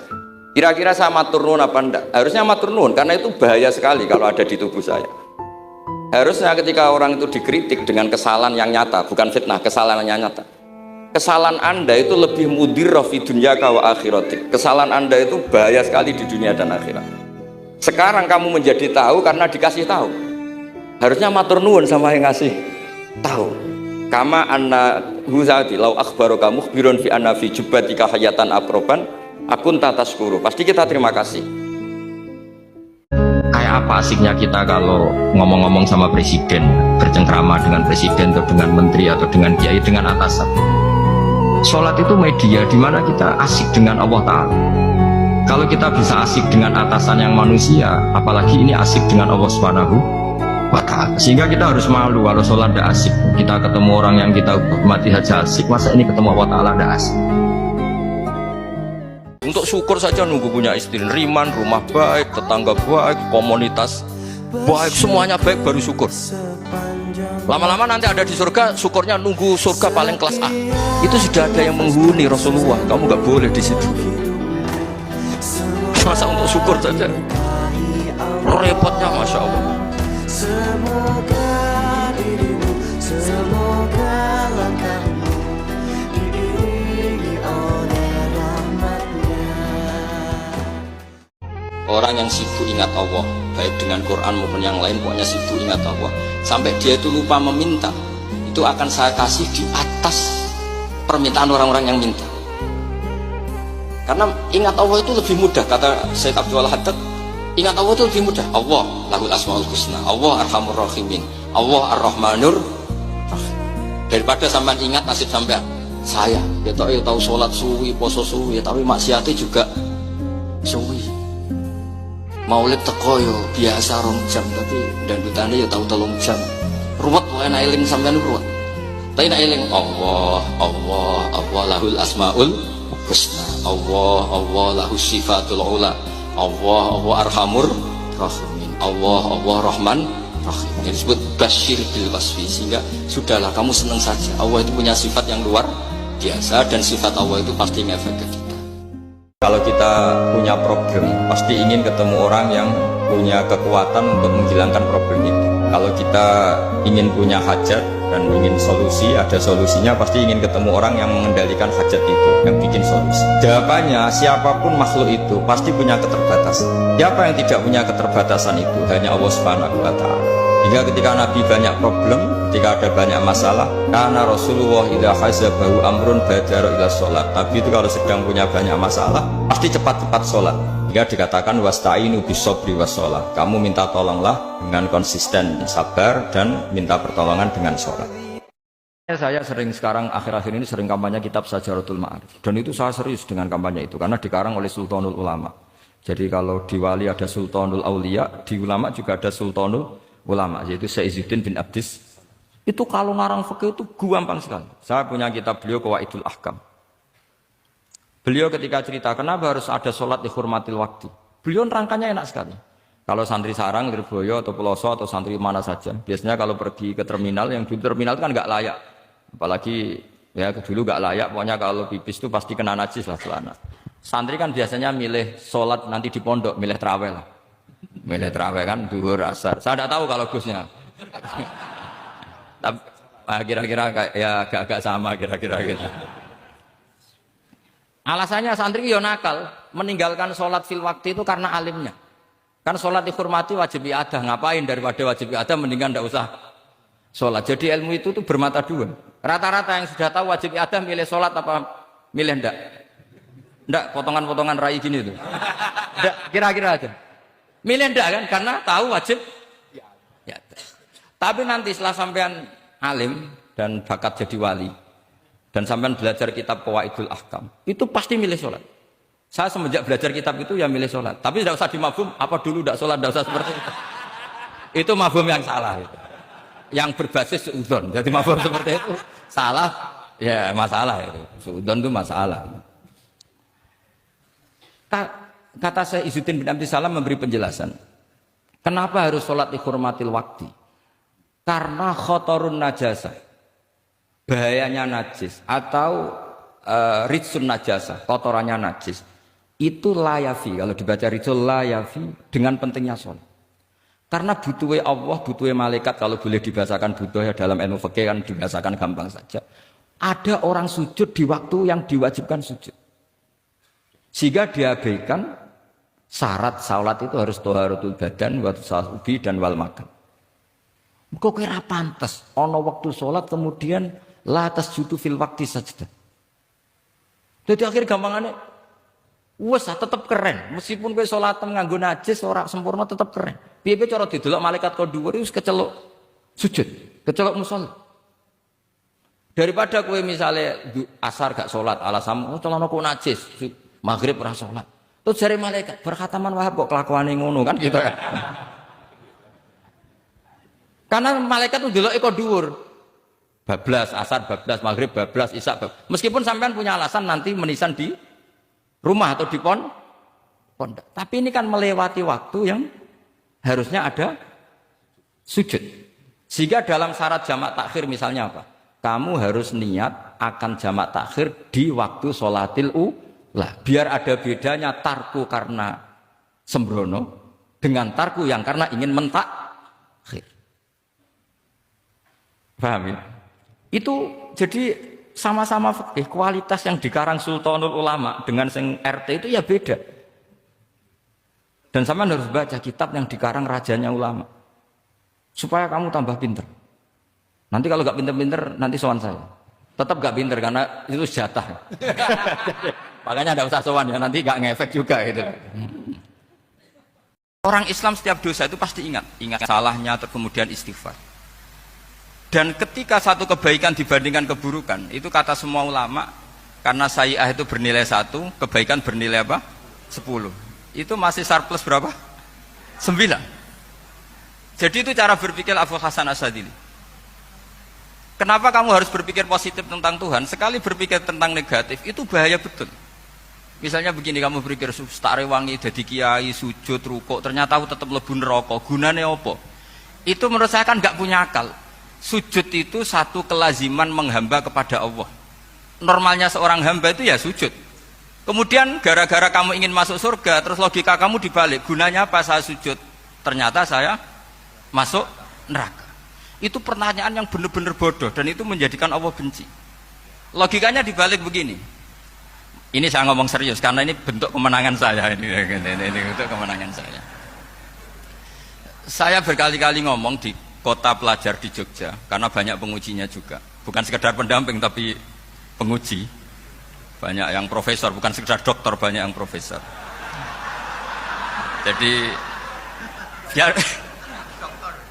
kira-kira saya matur nuwun apa enggak? Harusnya matur nuwun karena itu bahaya sekali kalau ada di tubuh saya. Harusnya ketika orang itu dikritik dengan kesalahan yang nyata, bukan fitnah, kesalahan yang nyata. Kesalahan Anda itu lebih mudirrah fi dunyaka wa akhiratik. Kesalahan Anda itu bahaya sekali di dunia dan akhirat. Sekarang kamu menjadi tahu karena dikasih tahu. Harusnya matur nuwun sama yang ngasih tahu. Kama anna huzati lau akhbaroka mukhbirun fi anna fi jubbatika hayatan aproban akun tataskuru. Pasti kita terima kasih. Kayak apa asiknya kita kalau ngomong-ngomong sama presiden, bercengkrama dengan presiden atau dengan menteri atau dengan kiai, dengan atasan. Sholat itu media di mana kita asik dengan Allah Ta'ala. Kalau kita bisa asik dengan atasan yang manusia, apalagi ini asik dengan Allah Subhanahu wa Ta'ala. Sehingga kita harus malu kalau sholat tidak asik. Kita ketemu orang yang kita hormati saja asik, masa ini ketemu Allah Ta'ala tidak asik. Untuk syukur saja nunggu punya istri riman, rumah baik, tetangga baik, komunitas baik, semuanya baik baru syukur. Lama-lama nanti ada di surga, syukurnya nunggu surga paling kelas A. Itu sudah ada yang menghuni Rasulullah. Kamu nggak boleh di situ. Masa untuk syukur saja repotnya, masya Allah. Semoga dirimu, semoga langkahmu orang yang sibuk ingat Allah, baik dengan Quran maupun yang lain, pokoknya sibuk ingat Allah, sampai dia itu lupa meminta, itu akan saya kasih di atas permintaan orang-orang yang minta. Karena ingat Allah itu lebih mudah, kata Syekh Abdul Haddad, ingat Allah itu lebih mudah. Allah lahul asmaul husna, Allah arhamur rahimin, Allah ar-rahmanur rahim. Daripada sampean ingat nasib sampean, saya ya tahu sholat suwi, poso suwi, ya tapi maksiatnya juga suwi. Maulid teko yo biasa 2 jam, tapi dandutannya ya tahu 3 jam. Ruwet wae nek eling sampean ruwet. Tapi nek eling Allah, Allah, Allah lahul asmaul husna, Allah, Allah lahus sifatul ula, Allah, Allah arhamur rahimin, Allah, Allah rahman rahim. Ini disebut basyir bil wasfi, sehingga sudahlah kamu senang saja. Allah itu punya sifat yang luar biasa, dan sifat Allah itu pasti ngefek ke kita. Kalau kita punya problem, pasti ingin ketemu orang yang punya kekuatan untuk menghilangkan problem itu. Kalau kita ingin punya hajat dan ingin solusi, ada solusinya, pasti ingin ketemu orang yang mengendalikan hajat itu, yang bikin solusi. Jawabannya, siapapun makhluk itu pasti punya keterbatasan. Siapa yang tidak punya keterbatasan itu? Hanya Allah Subhanahu wa Ta'ala. Hingga ketika Nabi banyak problem, ketika ada banyak masalah, karena Rasulullah idza hazabahu amrun badara ila sholat. Nabi itu kalau sedang punya banyak masalah, pasti cepat-cepat sholat. Hingga dikatakan wasta'inu bisobri washolat. Kamu minta tolonglah dengan konsisten sabar dan minta pertolongan dengan sholat. Saya sering sekarang akhir-akhir ini sering kampanye kitab Sajaratul Ma'arif, dan itu saya serius dengan kampanye itu karena dikarang oleh Sultanul Ulama. Jadi kalau di wali ada Sultanul Aulia, di ulama juga ada Sultanul Ulama, yaitu Syekh Izzuddin bin Abdis. Itu kalau ngarang fikih itu gampang sekali. Saya punya kitab beliau Qawaidul Ahkam. Beliau ketika cerita kenapa harus ada sholat dihormatil waktu, beliau rangkanya enak sekali. Kalau santri sarang, Lirboyo atau Peloso atau santri mana saja, biasanya kalau pergi ke terminal, yang di terminal itu kan nggak layak, apalagi ya dulu nggak layak, pokoknya kalau pipis itu pasti kena najis lah celana. Santri kan biasanya milih sholat nanti di pondok, milih terawih lah. Milih terawih kan duhur asar. Saya tidak tahu kalau Gusnya. Tapi kira-kira ya agak sama kira-kira gitu. Alasannya santri yo nakal, meninggalkan sholat fil waktu itu karena alimnya. Kan sholat dihormati wajib iadah, ngapain daripada wajib iadah mendingan tidak usah sholat. Jadi ilmu itu tuh bermata dua. Rata-rata yang sudah tahu wajib iadah milih sholat apa milih ndak? Ndak, potongan-potongan rai gini tuh. Ndak, kira-kira aja. Milih ndak kan, karena tahu wajib ya. Tapi nanti setelah sampean alim dan bakat jadi wali, dan sampean belajar kitab Qawaidul Ahkam, itu pasti milih sholat. Saya semenjak belajar kitab itu ya milih sholat. Tapi tidak usah dimafhum, apa dulu tidak sholat, tidak usah seperti itu. Itu mafhum yang salah. Itu. Yang berbasis suudzon. Jadi mafhum seperti itu salah, ya masalah itu. Suudzon itu masalah. Kata Syekh Izzuddin bin Abdis Salam memberi penjelasan. Kenapa harus sholat dihormatil waktu? Karena khotorun najasah, bahayanya najis, atau ritsun najasah, kotorannya najis, itu layafi, kalau dibaca ritsul layafi, dengan pentingnya sholat. Karena butuhnya Allah, butuhnya malaikat, kalau boleh dibahasakan butuhnya dalam ilmu fikih kan dibahasakan gampang saja. Ada orang sujud di waktu yang diwajibkan sujud, sehingga diabaikan syarat sholat itu harus toharatul badan, wa tasawubi dan wal makan. Kok kira pantas ono waktu sholat kemudian la tasjudu fil waqti sajdah. Jadi akhir gampangannya wes tetap keren, meskipun kowe sholat nganggo najis ora sempurna tetap keren. Piye-piye cara didelok malaikat kok dhuwur wis keceluk sujud, keceluk musala. Daripada kowe misale asar gak sholat alasan celana kok najis, maghrib ora sholat. Terus jare malaikat berkhataman Wahab kok kelakuane ngono kan gitu kan. Karena malaikat itu delok kok dhuwur. Bablas asar, bablas maghrib, bablas isya. Meskipun sampean punya alasan nanti menisan di rumah atau di pondok. Tapi ini kan melewati waktu yang harusnya ada sujud. Sehingga dalam syarat jamak takhir misalnya apa? Kamu harus niat akan jamak takhir di waktu sholatil ula. Biar ada bedanya tarku karena sembrono dengan tarku yang karena ingin mentakhir. Paham ya? Itu jadi sama-sama fikih, kualitas yang dikarang Sultanul Ulama dengan sing RT itu ya beda. Dan sampean harus baca kitab yang dikarang rajanya ulama. Supaya kamu tambah pinter. Nanti kalau gak pinter-pinter, nanti sowan saya. Tetap gak pinter karena itu jatah. Makanya tidak usah sowan ya, nanti gak ngefek juga gitu. Orang Islam setiap dosa itu pasti ingat salahnya, kemudian istighfar. Dan ketika satu kebaikan dibandingkan keburukan, itu kata semua ulama, karena sayyi'ah itu bernilai 1, kebaikan bernilai apa? 10. Itu masih surplus berapa? 9. Jadi itu cara berpikir Abu Hasan Asyadzili. Kenapa kamu harus berpikir positif tentang Tuhan? Sekali berpikir tentang negatif, itu bahaya betul. Misalnya begini, kamu berpikir tak rewangi jadi kiai, sujud, rukuk, ternyata aku tetap lebu neraka. Gunane apa? Itu menurut saya kan gak punya akal. Sujud itu satu kelaziman menghamba kepada Allah. Normalnya seorang hamba itu ya sujud. Kemudian gara-gara kamu ingin masuk surga, terus logika kamu dibalik. Gunanya apa saya sujud? Ternyata saya masuk neraka. Itu pertanyaan yang benar-benar bodoh dan itu menjadikan Allah benci. Logikanya dibalik begini. Ini saya ngomong serius karena ini bentuk kemenangan saya. Ini bentuk kemenangan saya. Saya berkali-kali ngomong di kota pelajar di Jogja karena banyak pengujinya juga. Bukan sekedar pendamping tapi penguji. Banyak yang profesor, bukan sekedar dokter, banyak yang profesor. Jadi ya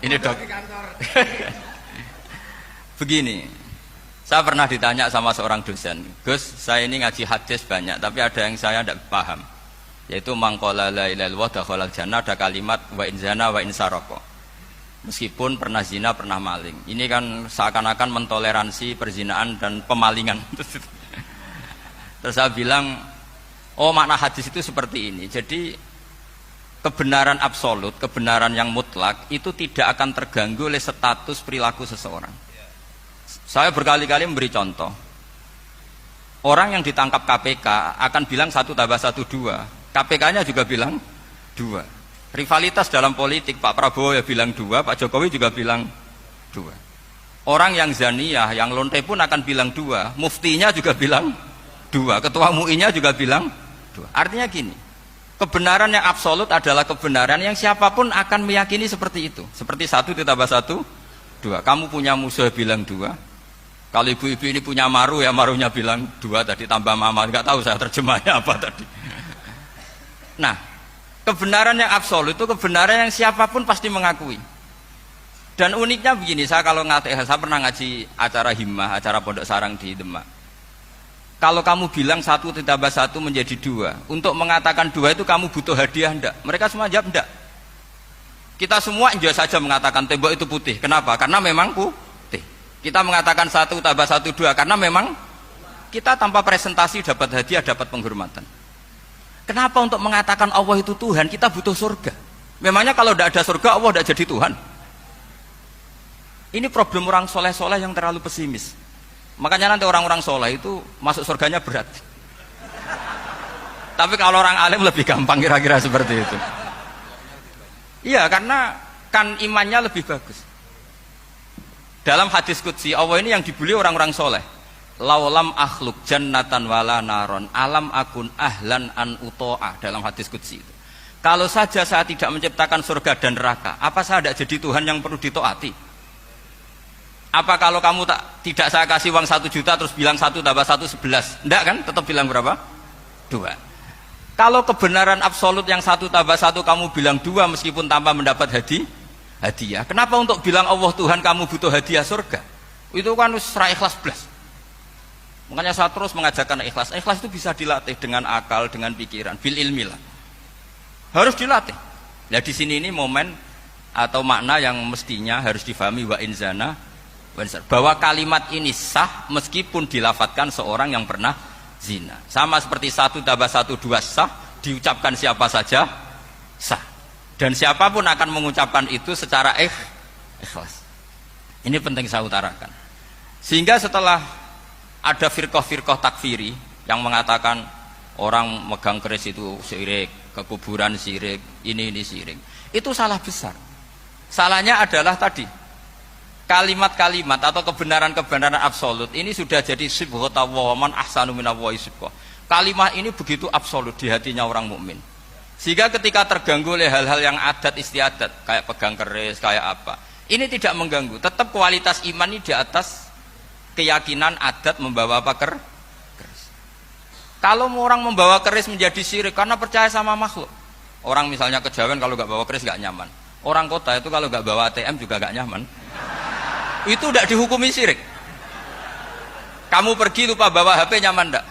ini dok. Begini, saya pernah ditanya sama seorang dosen, Gus, saya ini ngaji hadis banyak, tapi ada yang saya tidak paham, yaitu mangkola la ilaha illallah dakhalal jannah, ada kalimat wa in zana wa in saraka. Meskipun pernah zina, pernah maling. Ini kan seakan-akan mentoleransi perzinaan dan pemalingan. Terus saya bilang, oh makna hadis itu seperti ini. Jadi kebenaran absolut, kebenaran yang mutlak itu tidak akan terganggu oleh status perilaku seseorang. Saya berkali-kali memberi contoh. Orang yang ditangkap KPK akan bilang 1 tambah 1 2. KPK-nya juga bilang 2. Rivalitas dalam politik, Pak Prabowo ya bilang 2, Pak Jokowi juga bilang 2. Orang yang zaniyah, yang lonte pun akan bilang 2. Muftinya juga bilang 2, ketua MUI-nya juga bilang 2. Artinya gini, kebenaran yang absolut adalah kebenaran yang siapapun akan meyakini seperti itu. Seperti 1 ditambah 1, 2. Kamu punya musuh bilang 2. Kalau ibu-ibu ini punya maru, ya marunya bilang 2 tadi tambah mama. Enggak tahu saya terjemahnya apa tadi. Nah, kebenaran yang absolut itu kebenaran yang siapapun pasti mengakui. Dan uniknya begini, saya kalau saya pernah ngaji acara himmah, acara pondok sarang di Demak. Kalau kamu bilang 1 ditambah 1 menjadi 2, untuk mengatakan 2 itu kamu butuh hadiah enggak? Mereka semua jawab enggak. Kita semua enggak saja mengatakan tembok itu putih. Kenapa? Karena memang putih. Kita mengatakan 1 tambah 1 2 karena memang kita tanpa presentasi dapat hadiah, dapat penghormatan. Kenapa untuk mengatakan Allah itu Tuhan kita butuh surga? Memangnya kalau tidak ada surga Allah tidak jadi Tuhan? Ini problem orang soleh-soleh yang terlalu pesimis. Makanya nanti orang-orang soleh itu masuk surganya berat. Tapi kalau orang alim lebih gampang kira-kira seperti itu. Iya, karena kan imannya lebih bagus. Dalam hadis qudsi Allah ini yang dibuli orang-orang soleh. Laulam akhluk jannatan wala naron alam akun ahlan an uto'ah. Dalam hadis qudsi itu. Kalau saja saya tidak menciptakan surga dan neraka, apa saya tidak jadi Tuhan yang perlu ditaati? Apa kalau kamu tidak saya kasih uang 1 juta terus bilang 1 tambah 1 11? Enggak kan? Tetap bilang berapa? 2. Kalau kebenaran absolut yang 1 tambah 1 kamu bilang 2 meskipun tanpa mendapat hadiah. Kenapa untuk bilang Allah Tuhan kamu butuh hadiah surga? Itu kan serah ikhlas belas. Makanya saya terus mengajarkan ikhlas. Ikhlas itu bisa dilatih dengan akal, dengan pikiran, bil ilmilah. Harus dilatih. Nah di sini ini momen atau makna yang mestinya harus difahami wa inzana, bahwa kalimat ini sah meskipun dilafatkan seorang yang pernah zina. Sama seperti 1 tambah 1 2 sah, diucapkan siapa saja sah. Dan siapapun akan mengucapkan itu secara ikhlas. Ini penting saya utarakan. Sehingga setelah ada firqah-firqah takfiri yang mengatakan orang megang keris itu syirik, ke kuburan syirik, ini syirik. Itu salah besar. Salahnya adalah tadi kalimat-kalimat atau kebenaran-kebenaran absolut ini sudah jadi sibghata wa man ahsanu minallahi sibghah. Kalimat ini begitu absolut di hatinya orang mukmin. Sehingga ketika terganggu oleh hal-hal yang adat istiadat, kayak pegang keris, kayak apa, ini tidak mengganggu. Tetap kualitas iman ini di atas keyakinan adat membawa apa keris. Kalau orang membawa keris menjadi syirik karena percaya sama makhluk. Orang misalnya kejawen kalau nggak bawa keris nggak nyaman. Orang kota itu kalau nggak bawa ATM juga nggak nyaman. Itu tidak dihukumi syirik. Kamu pergi lupa bawa HP nyaman ndak?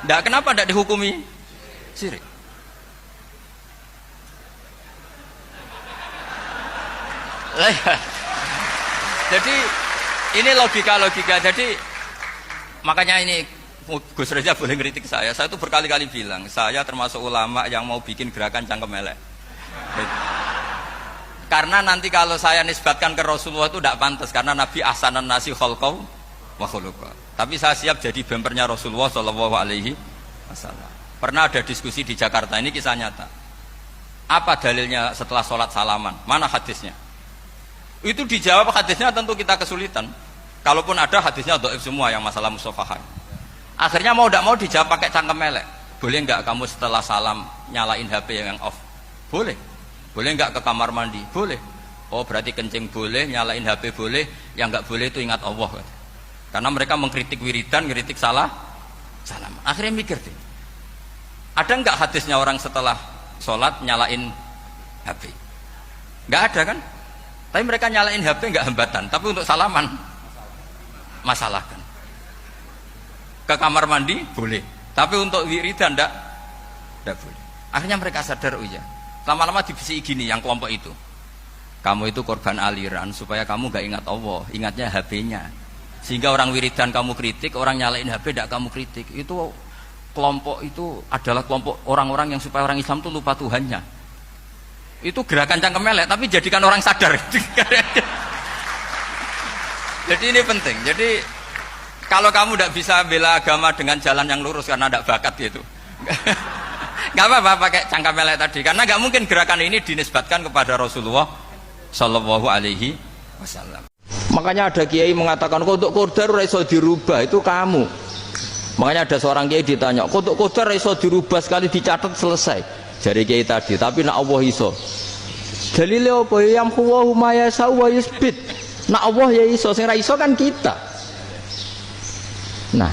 Ndak, kenapa ndak dihukumi syirik? Jadi ini logika. Jadi makanya ini Gus Reza boleh ngeritik saya itu berkali-kali bilang saya termasuk ulama yang mau bikin gerakan cangkem elek. Karena nanti kalau saya nisbatkan ke Rasulullah itu tidak pantas, karena Nabi ahsanan nasi khalqau wa khuluqa. Tapi saya siap jadi bempernya Rasulullah Shallallahu Alaihi Wasallam. Pernah ada diskusi di Jakarta, ini kisah nyata. Apa dalilnya setelah sholat salaman? Mana hadisnya? Itu dijawab hadisnya tentu kita kesulitan. Kalaupun ada hadisnya dhaif semua yang masalah musafahan. Akhirnya mau tidak mau dijawab pakai cangkem elek. Boleh nggak kamu setelah salam nyalain HP yang off? Boleh. Boleh nggak ke kamar mandi? Boleh. Oh berarti kencing boleh, nyalain HP boleh. Yang nggak boleh itu ingat Allah. Karena mereka mengkritik wiridan, ngeritik salam. Akhirnya mikir deh. Ada nggak hadisnya orang setelah sholat nyalain HP? Nggak ada kan? Tapi mereka nyalain HP nggak hambatan, tapi untuk salaman masalahkan. Ke kamar mandi boleh, tapi untuk wiridan ndak boleh. Akhirnya mereka sadar, oh iya. Lama-lama dibisi gini yang kelompok itu. Kamu itu korban aliran supaya kamu nggak ingat Allah, ingatnya HP-nya. Sehingga orang wiridan kamu kritik, orang nyalain HP ndak kamu kritik. Itu kelompok itu adalah kelompok orang-orang yang supaya orang Islam itu lupa Tuhannya. Itu gerakan cangkem elek, tapi jadikan orang sadar. Jadi ini penting. Jadi kalau kamu tidak bisa bela agama dengan jalan yang lurus karena tidak bakat gitu, nggak apa-apa pakai cangkem elek tadi, karena nggak mungkin gerakan ini dinisbatkan kepada Rasulullah Shallallahu Alaihi Wasallam. Makanya ada kiai mengatakan kok untuk qadar ora iso dirubah, itu kamu. Makanya ada seorang kiai ditanya, kok untuk qadar ora iso dirubah, sekali dicatat selesai. Jari kiai tadi, tapi nak Allah iso. Dalile apa? Yang huwa ma yasha wa yusbit. Nak Allah ya iso, sing ra iso kan kita. Nah,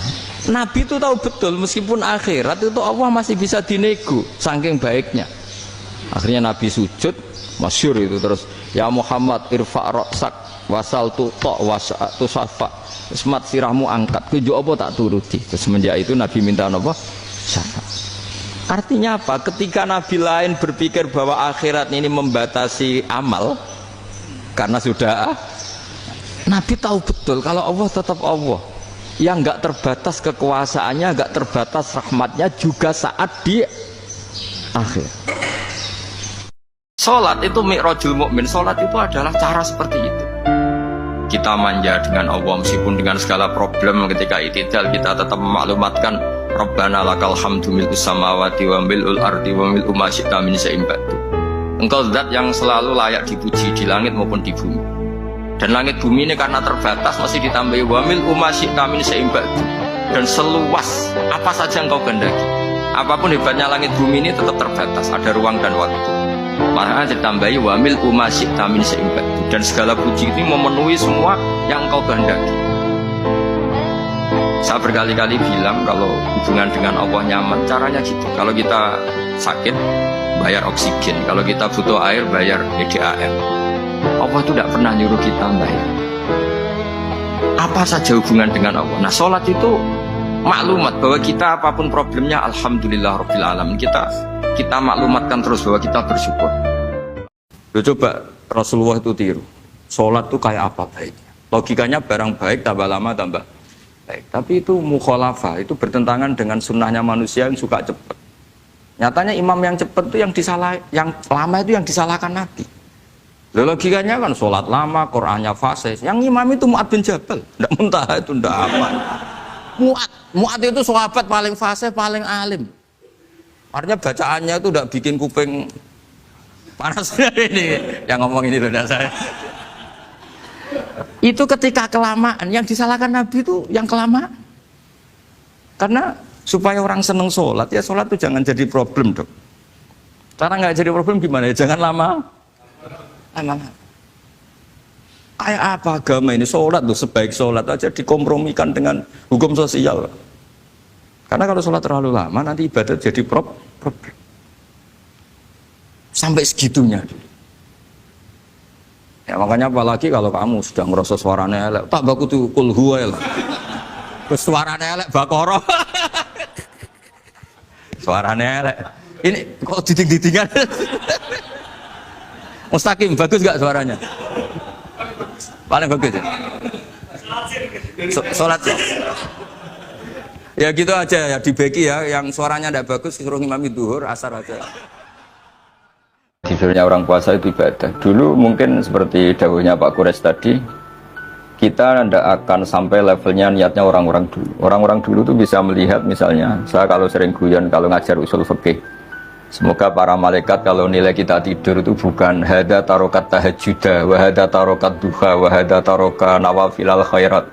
Nabi itu tahu betul meskipun akhirat itu Allah masih bisa dinego saking baiknya. Akhirnya Nabi sujud, masyhur itu terus, ya Muhammad irfa' ra'sak wasal tu ta wasatu safa. Semat sirahmu angkat, kujo apa tak turuti. Terus semenjak itu Nabi minta apa? Syafaat. Artinya apa? Ketika Nabi lain berpikir bahwa akhirat ini membatasi amal, karena sudah Nabi tahu betul kalau Allah tetap Allah yang nggak terbatas kekuasaannya, nggak terbatas rahmatnya juga saat di akhir. Sholat itu mi'rajul mukmin. Sholat itu adalah cara seperti itu. Kita manja dengan Allah meskipun dengan segala problem. Ketika itidal kita tetap memaklumatkan Rabbana lakal hamdu mil'us samawati wa mil'ul ardi wa mil'u ma syi'ta min syai'in ba'du. Engkau zat yang selalu layak dipuji di langit maupun di bumi. Dan langit bumi ini karena terbatas masih ditambahi wa mil'u ma syi'ta min syai'in ba'du. Dan seluas apa saja engkau kehendaki. Apapun hebatnya langit bumi ini tetap terbatas, ada ruang dan waktu. Makanya ditambahi wa mil'u ma syi'ta min syai'in ba'du. Dan segala puji ini memenuhi semua yang engkau kehendaki. Saya berkali-kali bilang kalau hubungan dengan Allah nyaman, caranya gitu. Kalau kita sakit, bayar oksigen. Kalau kita butuh air, bayar EDAM. Allah itu tidak pernah nyuruh kita bayar. Apa saja hubungan dengan Allah. Nah, sholat itu maklumat bahwa kita apapun problemnya, alhamdulillah rabbil alamin. Kita maklumatkan terus bahwa kita bersyukur. Coba Rasulullah itu tiru. Sholat itu kayak apa baiknya? Logikanya barang baik tambah lama tambah baik. Tapi itu mukhalafah, itu bertentangan dengan sunnahnya manusia yang suka cepat. Nyatanya imam yang cepat itu yang lama itu yang disalahkan Nabi. Logikanya kan sholat lama, Qur'annya fasih. Yang imam itu Mu'ad bin Jabal, tidak mentah itu tidak aman. Mu'ad itu sahabat paling fasih, paling alim. Artinya bacaannya itu tidak bikin kuping panas. Ini yang ngomong ini loh saya. Itu ketika kelamaan, yang disalahkan Nabi itu yang kelamaan. Karena supaya orang seneng sholat, ya sholat itu jangan jadi problem dok. Cara nggak jadi problem gimana ya? Jangan lama. Kayak apa agama ini? Sholat tuh sebaik sholat aja dikompromikan dengan hukum sosial. Karena kalau sholat terlalu lama nanti ibadat jadi problem. Sampai segitunya. Ya makanya apalagi kalau kamu sudah ngerasa suaranya elek, tak baku tuh kulhu lah. Terus suaranya elek bakoro. Suaranya elek. Ini kok diding-didingan. Mustaqim bagus gak suaranya? Paling bagus ya. Sholat ya gitu aja ya, dibagi ya. Yang suaranya tidak bagus suruh imami duhur, asar aja. Tidurnya orang puasa itu ibadah. Dulu mungkin seperti dawuhnya Pak Kures tadi, kita tidak akan sampai levelnya niatnya orang-orang dulu. Orang-orang dulu tuh bisa melihat misalnya, saya kalau sering guyon kalau ngajar usul fikih, semoga para malaikat kalau nilai kita tidur itu bukan hada tarokat tahajjuda, wahada tarokat duha, wahada taroka nawafilal khairat.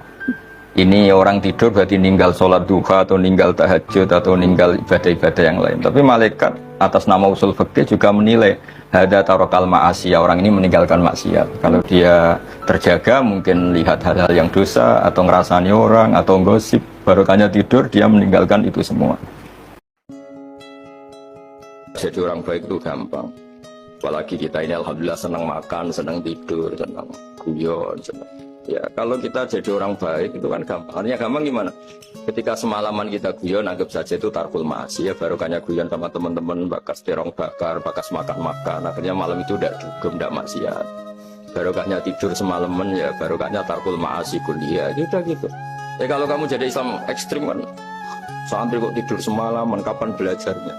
Ini orang tidur berarti ninggal sholat duha atau ninggal tahajud atau ninggal ibadah-ibadah yang lain. Tapi malaikat atas nama usul fikih juga menilai hada tarokal ma'asiyah, orang ini meninggalkan maksiat. Kalau dia terjaga mungkin lihat hal-hal yang dosa atau ngerasani orang atau gosip, barokahnya tidur dia meninggalkan itu semua. Jadi orang baik itu gampang. Apalagi kita ini alhamdulillah senang makan, senang tidur, senang guyon, senang. Ya kalau kita jadi orang baik itu kan gampang. Artinya gampang gimana? Ketika semalaman kita guyon, anggap saja itu tarkul ma'asi ya, barokahnya guyon sama teman-teman, bakas terong bakar, bakas makan-makan. Akhirnya malam itu tidak dugem, tidak maksiat. Barokahnya tidur semalaman ya, barokahnya tarkul ma'asi kuliah. Ya udah gitu. Ya kalau kamu jadi Islam ekstrim kan, santri kok tidur semalaman, kapan belajarnya?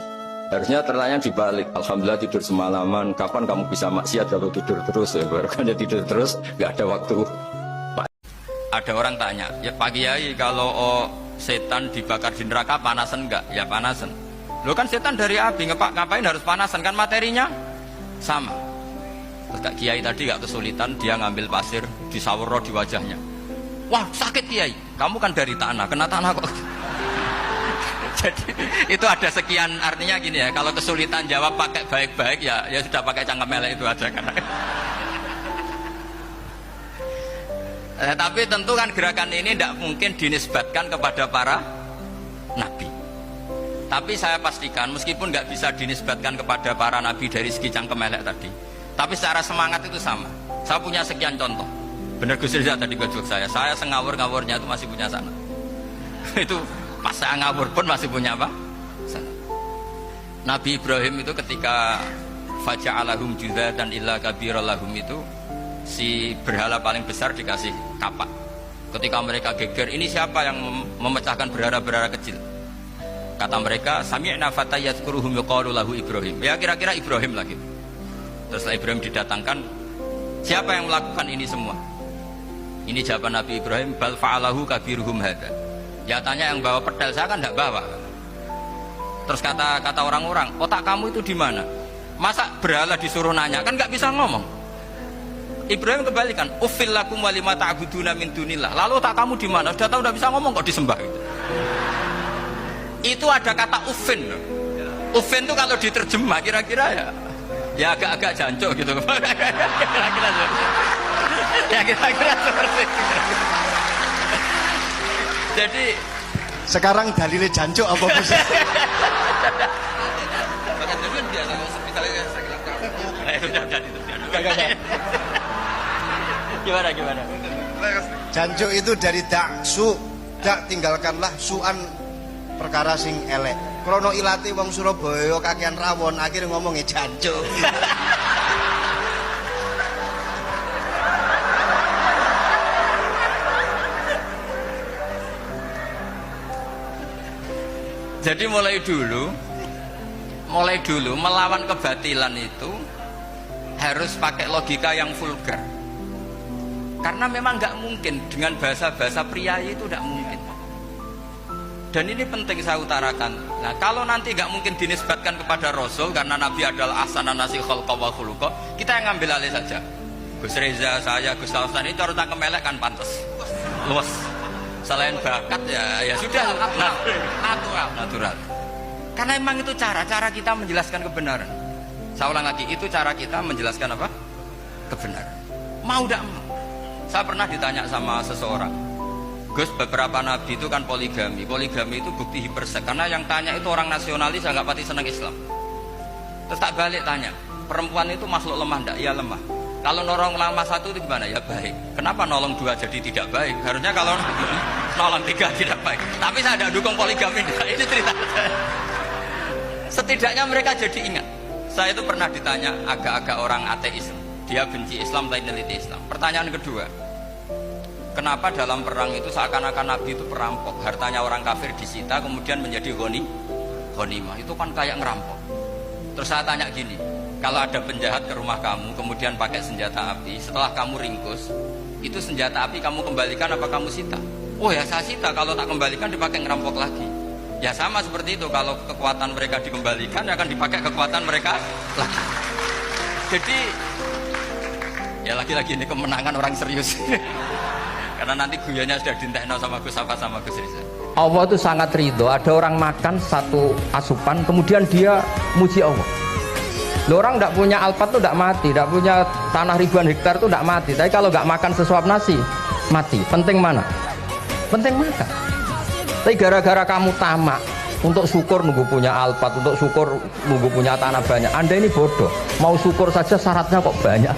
Harusnya tertanya dibalik. Alhamdulillah tidur semalaman, kapan kamu bisa maksiat kalau tidur terus ya? Barokahnya tidur terus, nggak ada waktu. Ada orang tanya, ya Pak Kiai kalau setan dibakar di neraka panasan enggak? Ya panasan. Lo kan setan dari api, ngapain harus panasan? Kan materinya sama. Terus Kak Kiai tadi gak kesulitan, dia ngambil pasir, disawero di wajahnya. Wah sakit Kiai, kamu kan dari tanah, kena tanah kok. Jadi itu ada sekian, artinya gini ya, kalau kesulitan jawab pakai baik-baik ya sudah pakai cangkem melek itu aja kan. Tapi tentu kan gerakan ini tidak mungkin dinisbatkan kepada para nabi. Tapi saya pastikan meskipun nggak bisa dinisbatkan kepada para nabi dari segi cangkem elek tadi, tapi secara semangat itu sama. Saya punya sekian contoh. Bener Gus Rizal tadi gojok saya sengawur-ngawurnya itu masih punya sana. Itu pas saya ngawur pun masih punya apa? Sana. Nabi Ibrahim itu ketika faja'alahum judatan illa kabirallahum itu, si berhala paling besar dikasih kapak. Ketika mereka geger, ini siapa yang memecahkan berhala-berhala kecil? Kata mereka, sami'na fatay yadhkuruhum yuqalu lahu Ibrahim. Ya kira-kira Ibrahim lagi. Terus Ibrahim didatangkan, siapa yang melakukan ini semua? Ini jawaban Nabi Ibrahim, bal fa'alahu kabiruhum hadza. Ya tanya yang bawa pedal, saya kan tidak bawa. Terus kata orang-orang, otak kamu itu di mana? Masa berhala disuruh nanya, kan nggak bisa ngomong. Ibrahim kembalikan, ufil lakum walima ta'buduna min dunillah. Lalu tak kamu di mana? Sudah tahu udah bisa ngomong kok disembah gitu. Itu ada kata ufin. Ufin itu kalau diterjemah kira-kira ya agak-agak jancuk gitu. Kira-kira ya kira-kira seperti itu. Jadi sekarang dalilnya jancuk apa Gus? Gimana? Jancuk itu dari daksu, dak tinggalkanlah suan perkara sing elek. Krono ilati wong Surabaya kakean rawon akhirnya ngomongnya jancuk. Jadi mulai dulu melawan kebatilan itu harus pakai logika yang vulgar. Karena memang nggak mungkin dengan bahasa-bahasa priayi itu nggak mungkin. Dan ini penting saya utarakan. Nah kalau nanti nggak mungkin dinisbatkan kepada Rasul karena Nabi adalah ahsanan nasi khalqa wa khuluqa, kita yang ngambil alih saja. Gus Reza, saya, Gus Hasan itu harus tangkem melek kan pantas. Luas. Selain bakat ya sudah natural. Karena memang itu cara kita menjelaskan kebenaran. Saya ulang lagi, itu cara kita menjelaskan apa? Kebenaran. Mau tidak mau. Saya pernah ditanya sama seseorang, Gus, beberapa nabi itu kan poligami. Poligami itu bukti hipersek. Karena yang tanya itu orang nasionalis yang nggak pati senang Islam. Terus tak balik tanya, perempuan itu makhluk lemah enggak? Iya lemah. Kalau nolong lama satu itu gimana? Ya baik. Kenapa nolong dua jadi tidak baik? Harusnya kalau nolong tiga tidak baik. Tapi saya tidak dukung poligami. Ini cerita. Setidaknya mereka jadi ingat. Saya itu pernah ditanya agak-agak orang ateis. Dia benci Islam tapi meneliti Islam. Pertanyaan kedua, kenapa dalam perang itu seakan-akan Nabi itu perampok? Hartanya orang kafir disita kemudian menjadi ghanimah. Itu kan kayak ngerampok. Terus saya tanya gini, kalau ada penjahat ke rumah kamu kemudian pakai senjata api, setelah kamu ringkus, itu senjata api kamu kembalikan apa kamu sita? Oh ya saya sita, kalau tak kembalikan dipakai ngerampok lagi. Ya sama seperti itu, kalau kekuatan mereka dikembalikan akan dipakai kekuatan mereka lagi. Jadi ya lagi-lagi ini kemenangan orang serius. Karena nanti guyanya sudah dintekno sama Gus Safa sama Gus Rizal. Allah itu sangat ridho. Ada orang makan satu asupan kemudian dia muji Allah. Loh, orang tidak punya alpat itu tidak mati, tidak punya tanah ribuan hektar itu tidak mati. Tapi kalau nggak makan sesuap nasi mati. Penting mana? Penting makan. Tapi gara-gara kamu tamak untuk syukur nunggu punya alpat, untuk syukur nunggu punya tanah banyak, Anda ini bodoh. Mau syukur saja syaratnya kok banyak.